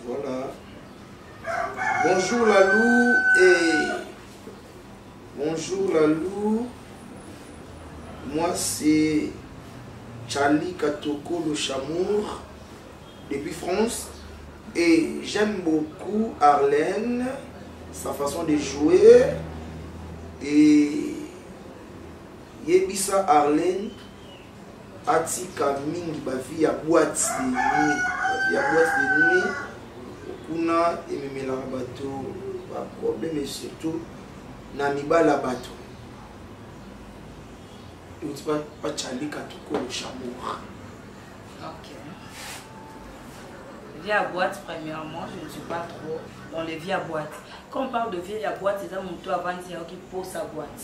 Voilà. Bonjour Lalou et. Bonjour Lalou. Moi c'est Charlie Katoko le Chamour depuis France. Et j'aime beaucoup Arlène, sa façon de jouer. Et Yebisa Arlène, Atika Mingi, bavi ya boîte de nuit. Bavi ya boîte de nuit. Kuna ememela bateau. Pas problème et surtout, Namiba la bateau. Et tu pas Charlie Katoko le Chamour. Ok. Vie à boîte, premièrement, je ne suis pas trop dans les vies à boîte. Quand on parle de vie à boîte, c'est ça mon tour avant qui pose sa boîte.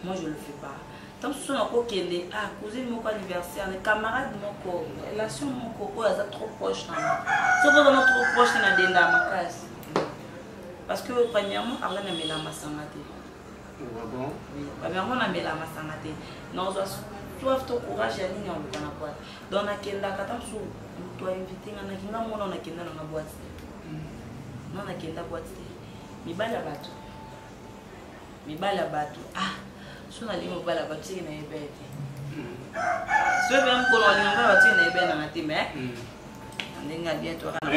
Moi, je ne le fais pas. Tant que ce soit encore qu'elle est, cousine mon anniversaire, les camarades mon corps, relation mon corps, elles sont trop proches. Si on est trop proche, on est dans ma case. Parce que, premièrement, Arlène a mis la massangate. Oui, premièrement, on a mis la massangate. Non, toi, ton courage, il y a une ligne en boîte. Donc, on a tu as invité on a kenda na boîte non na kenda boîte mibala bato so na limo bala bato na ebete so même ko na limo bato na ebete na matime ndenga bientôt na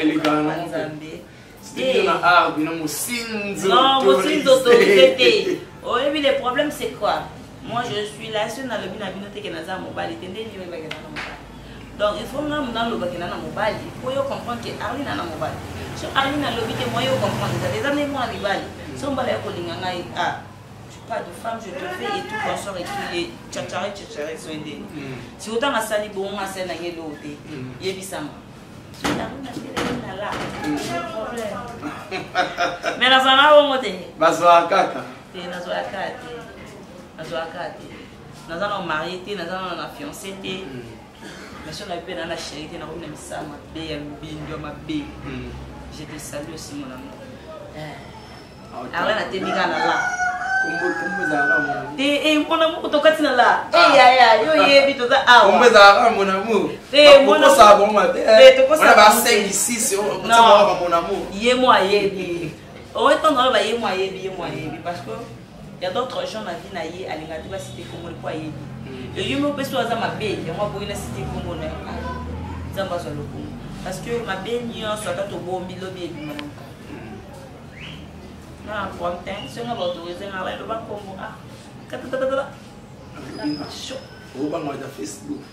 Nzambe c'est na arbre na musinzo non musinzo autorité le problème c'est quoi moi je suis là sur na lobi na binote ke na za mobile tende ni ba ke na mobile. Donc il faut que nous dans le bac na mobile, il faut comprendre que Arline na mobile. So Arline na lobby moi yo comprendre des années moi mobile. Si on va aller ko linganga je suis pas de femme, je te fais et tout consort et tout et tchatchare soindé. Si autant na sali bon ma scène na ngelo té. Yebisama. So na là. Mais na sana wo moté. Bazwa kaka. Té na zo akate. Na zo akate. Na za na marié té, na za na fiancé té. Mais si on a eu dans la charité, on a eu ça, ma bé, ma bé. Je te salue aussi, mon amour. Alors, on a été mis là. Mon amour, tu as là. Yo, ye, tu as mon amour. Mon amour, ça bon matin. On a 5 ici, mon amour. Yé, moi, yé. On est en train de moi, yé, parce que il y a d'autres gens dans la vie, naïe, à l'ingati, va citer comme le poids yé. Et je me suis dit que ma belle, moi, pour une cité comme on est, parce que ma belle, soit à ton bon milieu de l'eau. Non, pour un temps, si on a autorisé, on va le voir comme on va sur Facebook.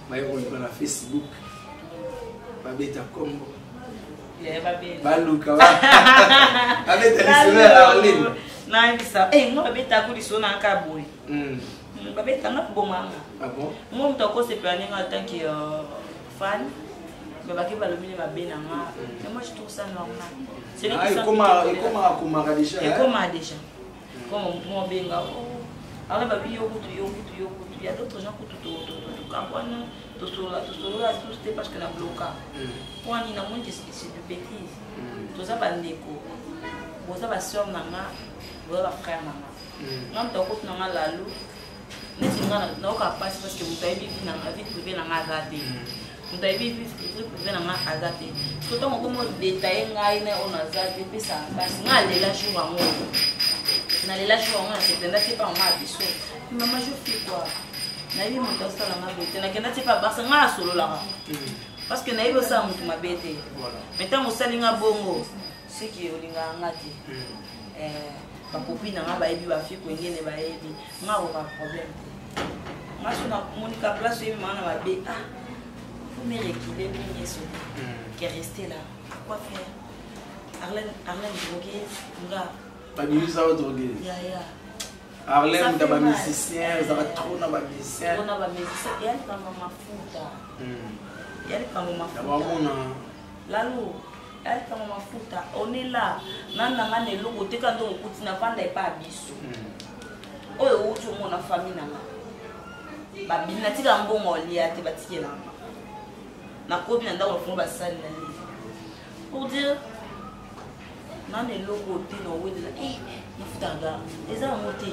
On va sur Facebook. Ma belle, tu as comme. Baluka. Avec tes listeners, Arlene. Non, ça. Eh, moi, ma belle, tu as couru sur un cabouille. Babé tanga bomanga. Ah bon? Moi mtoko se planer en tant que fan. Mais baki balomine babé nanga. Mais moi je trouve ça normal. C'est comment déjà? Et comment déjà? Comme moi benga. Alors babi yo kutu. Il y a d'autres gens qui tout campagne. Tout cela tout parce que na bloqué. Pour ni na monde c'est de bêtises. Tout ça bandeko. Vous avez sœur nanga, vous avez frère nanga. Non mtoko nanga lalu. Non, parce que vous avez vu dans la vie privée dans la gâte. Vous avez vu privé dans la gâte. Tout le monde détaille, on a zappé, puis ça passe. On a les lâches en haut. On a les lâches en haut, c'est pas en mal. Maman, je fais quoi? On a vu mon toast dans ma bête. On a pas parce qu'on a solo là. Parce que on a eu ça, ma bête. Maintenant, on s'aligne à bongo. C'est qui est au lingangati. Ma copine n'a pas eu à faire qu'on y ait pas problème. Moi, je suis à place où je suis vous me réguler, qui est resté là. Quoi faire? Arlène droguée, pas du ça droguée. Harlem da ba musicien, ça va trop na ba musicien. On a ba musicien, il y a quand même mafuta. Il y a quand même mafuta. Lalo, il y a quand même mafuta. On est là. Nana ngane logo te quand on écoute na vanda et pas biso. Oyo utu mo na famille nanga. Ba bina tika mbongo lia te batike na. Na kobi na ndako fo ba sali na li. Pour dire nane logo te no we de la mafuta ga. Eza moté.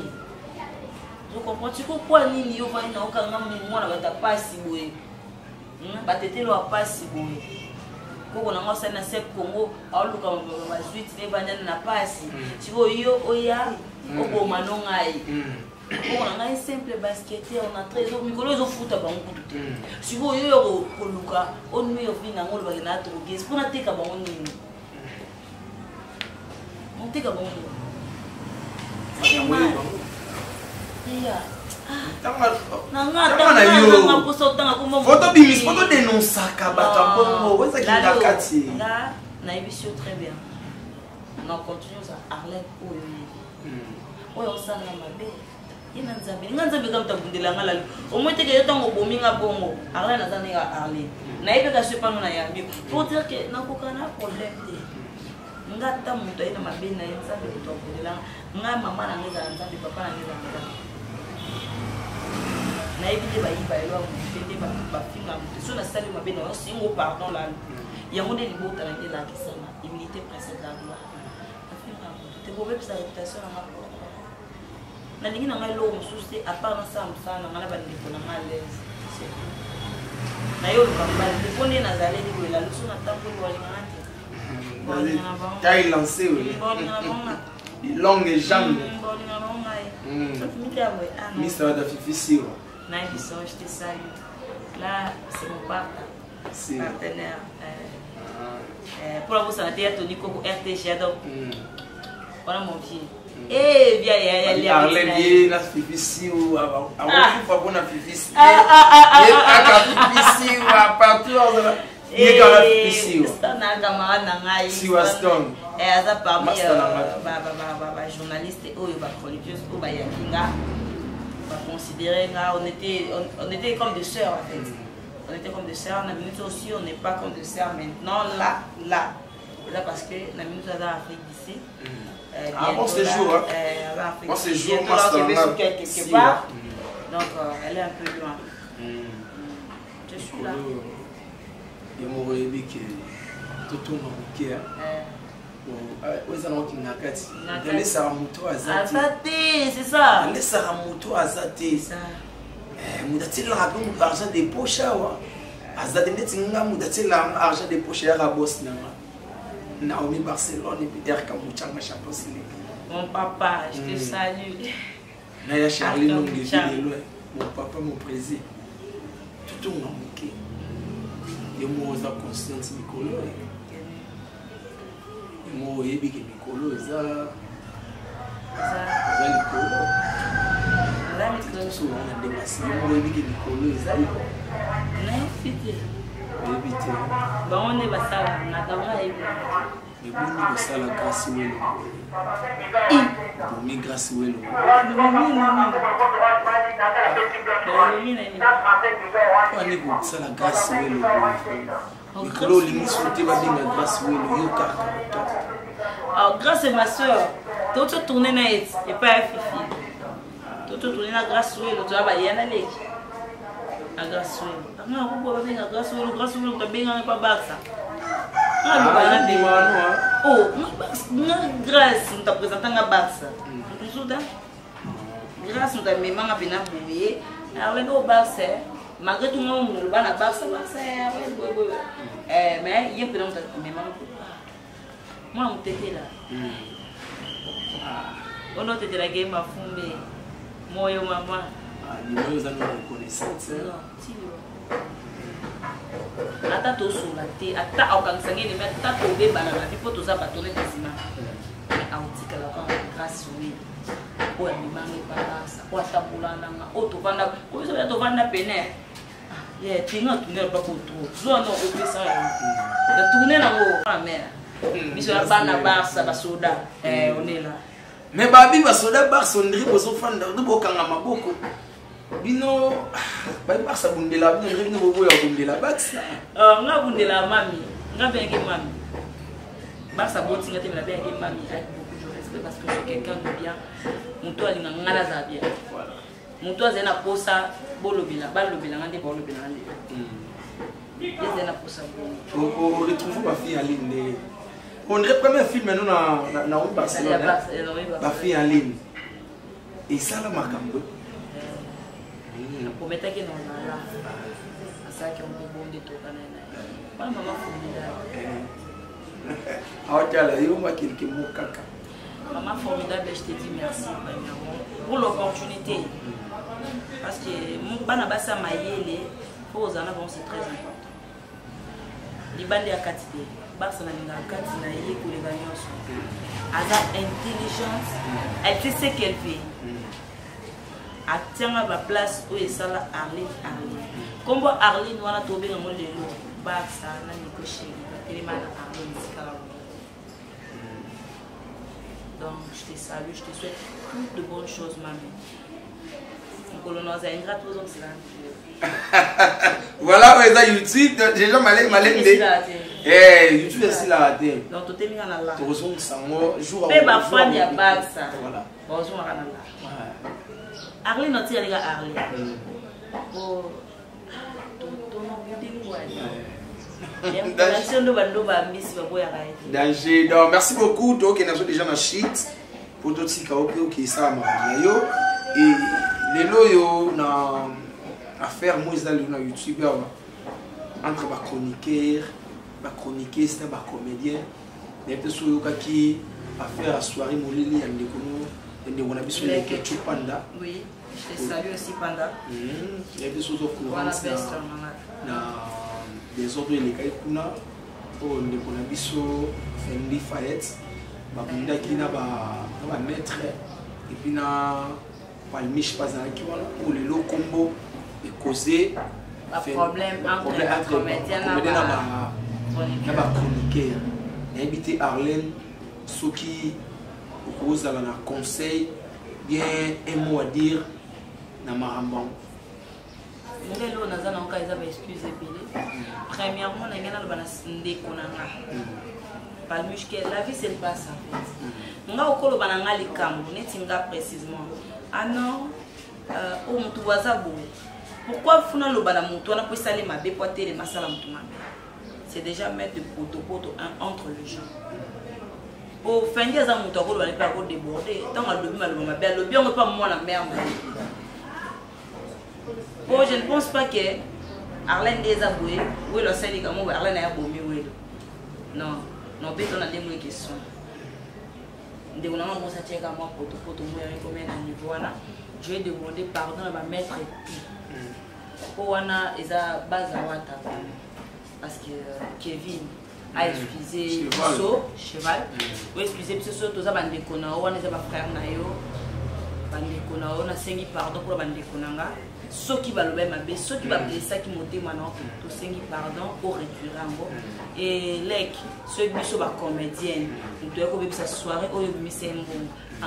Je comprends, tu comprends nini yo vani na okanga mwana bata pasi boye. Batete lo pasi boye. Koko na ngosa na sep Congo, aluka ba suite ne banya na pasi. Tu vois yo oya oko manongai. Koko na ngai simple basketteur on a trésor mikolo zo futa ba ngutu. Tu vois yo koluka on me ovina ngolo ba na drogues pour na teka ba nini. On teka ba nini. Photo bimis, photo dénonce Kabatabongo, où est-ce qu'il y a Kati? Là, on a émission très bien. On continue ça. Arlène, oui, on s'en a ma belle. Il y a un Nzambe comme Tabundela. Au moins, tu es dans le bominga bongo. Arlène a donné à Arlène. Naïbe ka se pano na yambi. Pour dire que n'a aucun problème. Ngata muto ina mabena Nzambe kutokundela. Nga mama na ngeza Nzambe, papa na ngeza Nzambe. Na évité ba yiba elo ngopende ba finga muto so na sali mabena o singo pardon là ya monde libota na ngela kisama immunité principale la gloire afinga muto te bobe sa réputation na ngako na lingi na ngai lo mususi à part na sam sana ngala ba ndiko na malaise na yo ba ba ndiko na zale ni ko la lusu na tambo wa ngante Kai lancé oui longue jambe Mister da Fifi je te salue. Là, c'est mon partenaire. Pour la bourse, on a dit à Tony Coco RTG. Donc, voilà mon pied. Eh bien, il y a Arlène, la Fifi, ou avant. Avant, on a Fifi. Partout. Il y a la Fifi. Si Waston. Et parmi les journalistes et les chroniqueuses, considérer on était comme des sœurs en fait. On était comme des sœurs, on a minute aussi on n'est pas comme des sœurs maintenant là là parce que la minute dans l'Afrique d'ici bon séjour bon séjour quelque part donc elle est un peu loin. Je suis là. Il m'a dit que tout le monde c'est ça. Naomi Barcelone et Peter Kamuchanga Champions League. Mon papa, je te salue. Naya Charlie mon papa, mon président. Tout le monde qui est conscience Nicolo. Mo yebi ke mikolo eza likolo la mikolo so na demasi mo yebi ke mikolo eza na fite yebi te ba on est basala na kama yebi mais boni basala grâce welo boni grâce welo kwa ni ko sala grâce welo mikolo lingi sote ba dinga grâce welo yo kaka. Alors, grâce à ma soeur, tout tourné na et pas Fifi. Tout tourné na grâce à l'autre va y aller. La grâce à non, on peut bien grâce à l'autre bien pas Barça. Oh, non grâce, on t'a présenté à Barça. Grâce on t'a mis manga pena bouillé. Alors au Barça, malgré tout le monde le ban à Barça, mais il y a peu d'entre mais moi on t'était là. On a été la game à fumber. Moi et maman. Nous avons reconnaissance. Ata to solate, ata okansangé les mettre ata to be balala, il faut tout ça bâtonner des images. Mais autika la grâce oui. Ou elle mangue pas ça. Ou tabula nanga, ou to vanda, ou ça to vanda pene. Yeah, tinga tourner pas pour trop. Zo no o pesa. De tourner na o mère. Biso la bana Barça basoda. On est là. Mais babi basoda Barça on dirait bozo fan de bokanga maboko. Bino babi Barça bundela bino bino bobo ya bundela Barça. Nga bundela mami, nga bien que mami. Barça boti nga te la bien que mami avec beaucoup de respect parce que c'est quelqu'un de bien. Muto ali ngala za bien. Voilà. Muto azena posa bolobila, balobila ngande bolobila ngande. Azena posa bolo. On retrouve ma fille Aline. On dirait premier film maintenant na Barcelone. Ma fille Aline. Et ça la marque un peu. Pour mettre que non là. Ça qui on peut bon de tout canana. Maman formidable. Ah tu as eu moi quelques mots caca. Maman formidable, je te dis merci premièrement pour l'opportunité. Parce que mon banabasa maïele pour aux enfants c'est très important. Libande à quantité. Barça n'a pas de pour les gagnants. Elle a intelligence, elle fait ce qu'elle fait. Elle tient à la place où elle est Arlene. Comme Arlene, on a trouvé un mot de l'eau. Barça n'a pas de cocher. Donc, je te salue, je te souhaite toutes de bonnes choses, mamie. Voilà, on est YouTube, déjà malin. Eh, YouTube est aussi là. Donc, tu es mis en Allah. Tu reçois un sango, jour à jour. Ma fan, il y a pas ça. Voilà. Bonjour, Allah. Arlene, non, tu es là, Arlene. Oh, danger. Donc, merci beaucoup. Donc, il y a déjà dans shit pour d'autres qui ça et les loyaux na affaire moi dans le YouTube entre les chroniqueurs, c'est un comédien. Les personnes qui affaire à soirée molili et on a besoin de ketchup panda. Oui, je te salue aussi panda. Les personnes au courant des ordres les kaikuna pour les bonabiso Fendi Fayette babunda qui na ba maître et puis na palmiche pas qui voilà pour les lots combo et causer problème entre comédien na ba chroniqueur invité Arlene ceux qui cause à la conseil bien un mot à dire na marambang. Premièrement, la vie c'est le passé en fait. Précisément. Ah non, pourquoi c'est déjà mettre de poteau entre les gens. Au fin des ans, on va pas déborder. Tant que le bien, on pas moi la merde. Bon, je ne pense pas que Arlene des aboués, oui, le seul également, Arlene a beau mieux. Non, non, mais on a des mots qui sont. Dès qu'on a un ça tient à moi pour tout combien de niveau là, je vais demander pardon à ma maître et puis. Pour Wana, ils ont base à Wata. Parce que Kevin a excusé Piso, cheval. Oui, excusez Piso, tous les bandekona, on est ma frère Nayo. Bandekona, on a cinq pardon pour bandekonanga. Ceux qui vont le bien, ceux qui vont blesser qui montent maintenant, tout ce qui pardon au récurrent. Et ceux qui sont comédiennes, nous devons faire cette soirée au en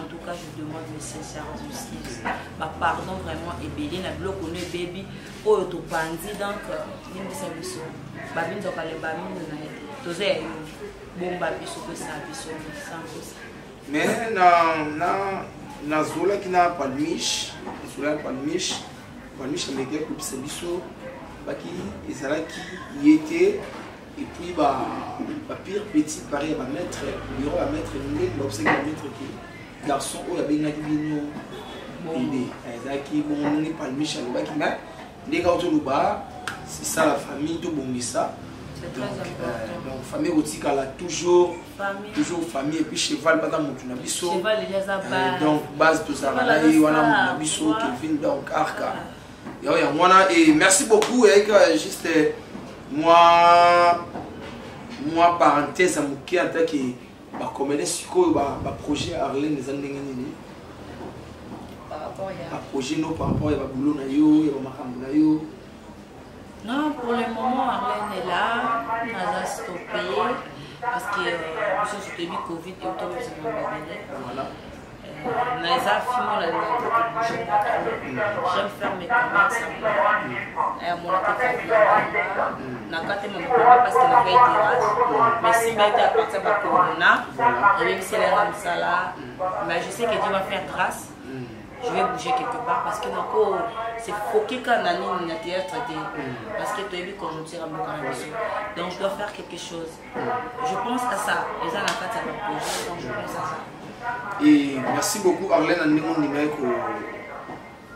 tout cas, je demande mes sincères justice. Pardon vraiment et bien, na bloc on est baby au autopandi donc nous sommes biso. Babine donc les babines na toze bon babi so que ça biso sans. Mais na zola qui n'a pas de miche, zola pas de miche. Palmiche les gars pour biso baki ezalaki yete et puis ba pire petit pareil va mettre bureau à mettre une ba obséquer à mettre qui garçon o ya benga ki bino idée ezalaki bon ni palmiche le baki mais les gars autour ba c'est ça la famille tout bongisa donc famille otika là toujours famille et puis cheval pas dans mon na biso donc base tout ça là et wana na biso Kevin donc arca. Et merci beaucoup et juste moi parenthèse à Mouki en tant que comédien projet Arlene les années par rapport à projet non par rapport à boulot na yo et makambo na yo. Non, pour le moment Arlene est là, on a stoppé parce que je suis Covid et tout ça voilà. J'aime faire mes commerces. Parce que mais si je sais que Dieu va faire grâce. Je vais bouger quelque part parce que c'est foqué quand on a une traité parce que tu as vu conjoncture à mon caractère. Donc je dois faire quelque chose. Je pense à ça. Les gens n'ont pas de projet, donc je pense à ça. Et merci beaucoup Arlène Andémon Nimé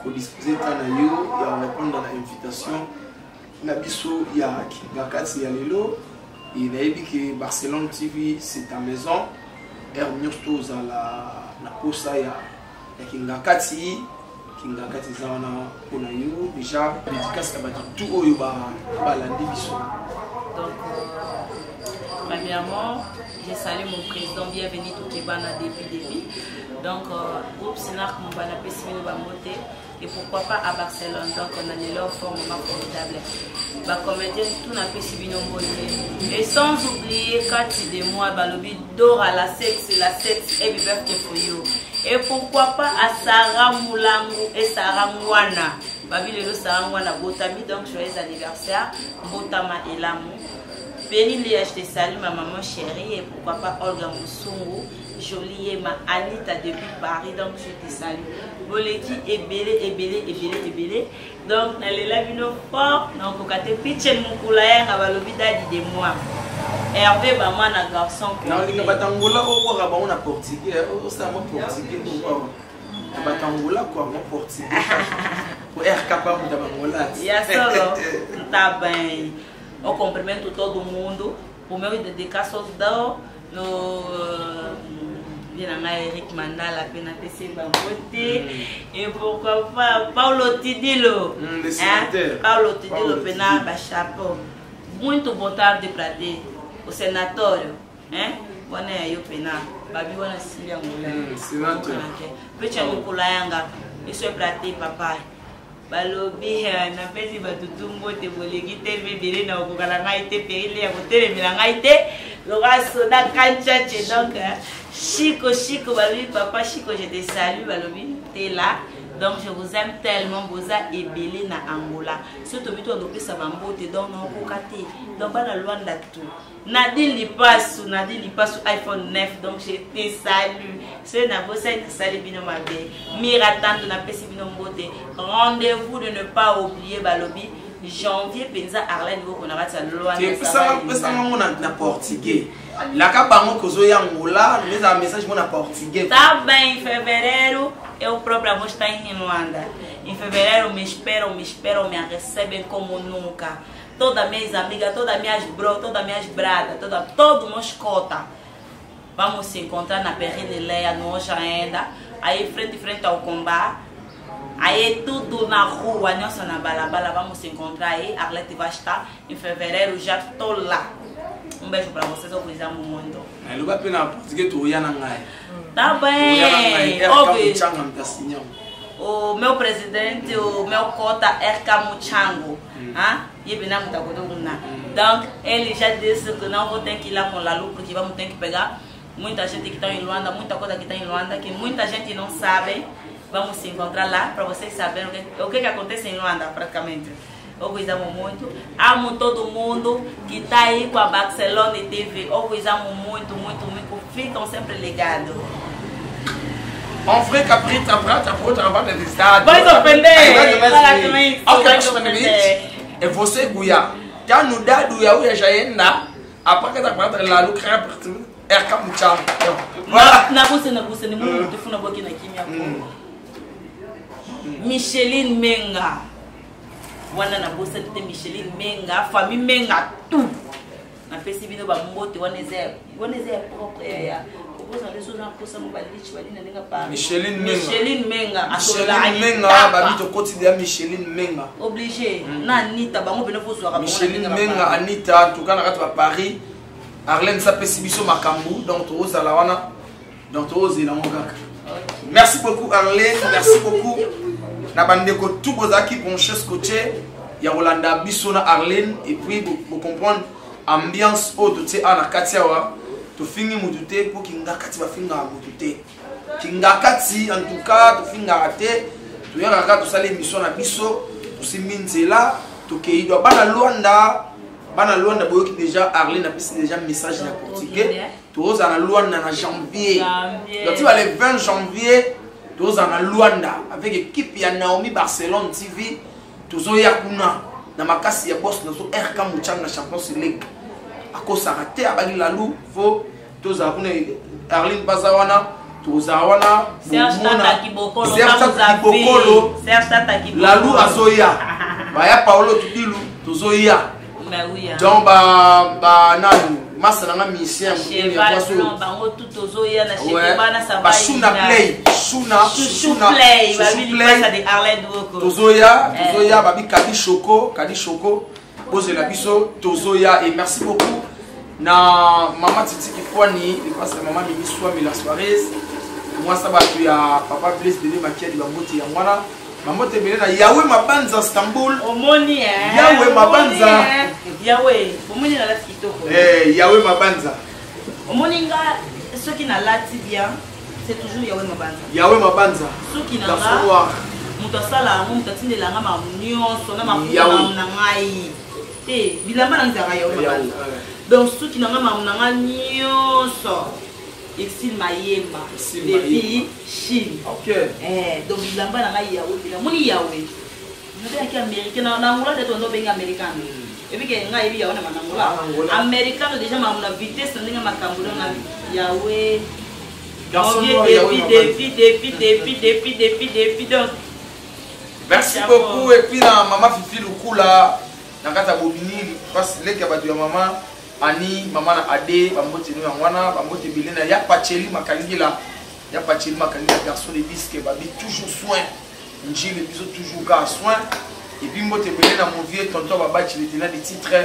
qu'on disposait de répondre à l'invitation. Nabiso il y a Kingakati Yalelo. Il a dit que Barcelone TV c'est ta maison. Ernesto la posa ya Kingakati Zana on a eu déjà dédicace à tout oyo ba la division. Donc premièrement, je salue mon président, bienvenue tout Kebana depuis. Donc groupe Sinar Moubana Pessimino Bamote et pourquoi pas à Barcelone. Donc on a des leur format formidable. Bah comédien tout n'a Pessimino Moté. Et sans oublier Kati de moi Balobi d'or à la sexe et Biberté Foyo. Et pourquoi pas à Sarah Moulangu et Sarah Mouana. Babi le Sarah Mouana Botami, donc joyeux anniversaire. Botama et l'amour. Béni les je te salue ma maman chérie et pourquoi pas Olga Moussungu. Jolie ma Anita depuis Paris, donc je te salue. Boleki est belé. Donc elle là vino fort, donc on kate pitcher mon couleur à balobida de moi. Hervé maman na garçon. Non, il va t'angola au Rabat on a portugais, au Samo portugais pour Batangola quoi, mon portugais. Pour être capable de bangola. Ya solo, tá bem. Eu cumprimento todo mundo. O meu dedicação no Eric Mandala pena PC Bambote et pourquoi pas Paulo Tidilo. Paulo Tidilo pena ba chapeau. Muito boa tarde para ti. O senatório, Bona yo pena. Babi wana Silvia Ngula. Senatório. Pecha ngula yanga. Isso é para ti papai. Balobi na pesi batutu mbote bolegi telme bire na okokala ngai te perile ya kotelemela ngai te loka soda kanchache donc Chico balobi papa Chico je te salue balobi t'es là donc je vous aime tellement boza ebele na Angola surtout bito ndopesa bambote donc na okokate donc bana Luanda tout Nadine Lipasu iPhone 9 donc je te salue c'est na bossa te salue bino mabe miratando na pesi bino mbote rendez-vous de ne pas oublier balobi janvier penza Arlène qu'on a raté Luanda ça na portugais la cabango kozo ya Angola mais un message mon portugais tá bem fevereiro eu própria vou estar em Luanda em fevereiro me esperam me recebem como nunca. Todas minhas amigas, todas minhas bro, todas minhas bradas, todo meus cota. Vamos se encontrar na Perrine Leia, no hoje ainda. Aí frente ao combate. Aí tudo na rua, não só na balabala. Vamos se encontrar aí. Arlete vai estar em fevereiro, já estou lá. Um beijo para vocês, eu vos amo muito. Ele vai pegar porque tu ia na ngai. Tá bem. O meu presidente, o meu cota RK Muchango. Donc ele já disse que não vou ter que ir lá com Lalu porque vamos ter que pegar muita gente que está em Luanda, muita coisa que está em Luanda que muita gente não sabe. Vamos se encontrar lá para vocês saberem o que acontece em Luanda praticamente. Eu vos amo muito, amo todo mundo que está aí com a Barcelone TV. Eu vos amo muito, ficam sempre ligados. En vrai, qu'après, t'as des stades. Vai surpreender. E você guia, já no dado eu já ainda, a parte da parte lá no cara é camuchão. Na bolsa nem muito funa boa aqui na química. Micheline Menga, wana na bolsa tem Micheline Menga, família Menga tu. Na percebido ba mbote wana zé própria. Micheline Menga, babito quotidien Micheline Menga. Obligé. Na Anita, bango beno fozwa Micheline Menga, Anita, tout cas na Paris. Arlène sa pesibiso makambu, donc to ozala wana, donc to ozela ngaka. Merci beaucoup Arlène, merci beaucoup. Na bandeko tout bozaki branché scotché, ya Rolanda biso na Arlène et puis vous comprendre ambiance au doté ana Katiawa. to fingi mutute pour kinga kati ba finga mutute kinga kati en tout cas to finga raté to yaka to sala émission na biso to siminzela to keido bana Luanda boyoki déjà Arlene a pris déjà message na portugais to za na Luanda na janvier donc tu vas le 20 janvier to za na Luanda avec équipe ya Naomi Barcelone TV to zo ya kuna na makasi ya boss na zo RK Muchanga Champions League akosa raté abali lalu fo to za kuna Arlene Bazawana to za wana Serge lalu azoya baya Paulo Tudilu to zo ya donc ba nani masa na mission ya poisson bango tout ozoya na cheke bana ça va shuna play ça de Arlène Woko tozoya babi kadi choco pose la biso tozoya et merci beaucoup na maman Titi Kifwani il passe la maman Mimi Swami la soirée moi ça va tu ya papa Blaise de Makia di bangoti ya mwana Mamote belena Yahweh Mabanza Istanbul. Omoni Yahweh Mabanza. Yahweh, omoni na lati kitoko. Yahweh Mabanza. Omoni nga ceux qui na lati bien, c'est toujours Yahweh Mabanza. Yahweh Mabanza. Ceux qui na nga muto sala ngo mutatinde langa mamunyoso na makuna na ngai. Bilamba na nzaka Yahweh Mabanza. Donc ceux qui na nga mamunanga nyoso. Exil Mayema depuis Chine. OK. Donc il a pas Yahweh. Moni Yahweh. Nous sommes américains. Na Angola de tondo benga américain. Et puis que nga ebi Yahweh na Angola. Américain déjà ma na vitesse ndinga makambo na Yahweh. Depuis donc. Merci beaucoup et puis na maman Fifi Lukula na kata bobini parce que les kabatu ya maman Ani maman na ade bambote no yangwana bambote bilena ya pacheli makalingila garçon de disque babi toujours soin njili biso toujours ga soin et puis mbote bilena mon vieux tonton babachi le tenant des titres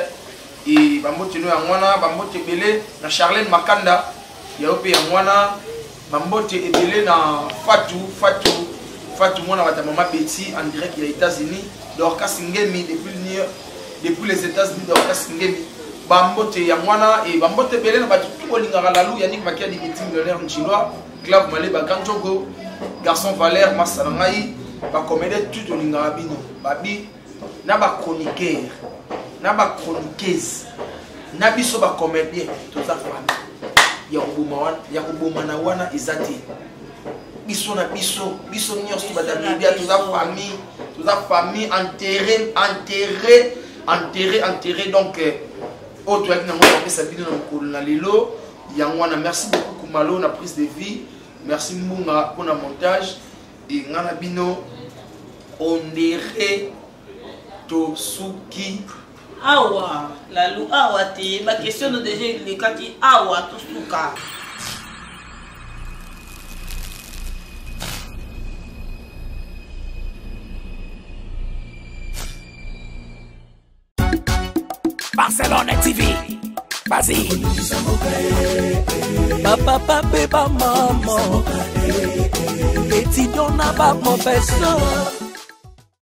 et bambote no yangwana bambote belé na Charlène Makanda ya ope yangwana bambote ebele na Fatou mona bata maman Betty en direct des États-Unis Dorcas Ngemi depuis les États-Unis Dorcas Ngemi Bambote Yangwana et Bambote Belé na batu kolingaka lalu Yannick Makia di multimillionnaire chinois Clave Malé Bakanchogo garçon Valère Massanangai ba comédie tout olingaka bino babi na ba chroniqueur na ba chroniqueuse na biso ba comédien toza famille ya kuboma na wana ezati biso na biso nyonso bata bibia toza famille enterré donc autre qui n'a pas sabine na lelo yangwana merci beaucoup Kumalo na prise de vie merci Munga pour le montage et ngana bino ondere tosuki awa la lou awa te ma question de déjà le kati awa tosuka Barcelone TV, vas-y. Papa, maman, et tu donnes pas mon personne.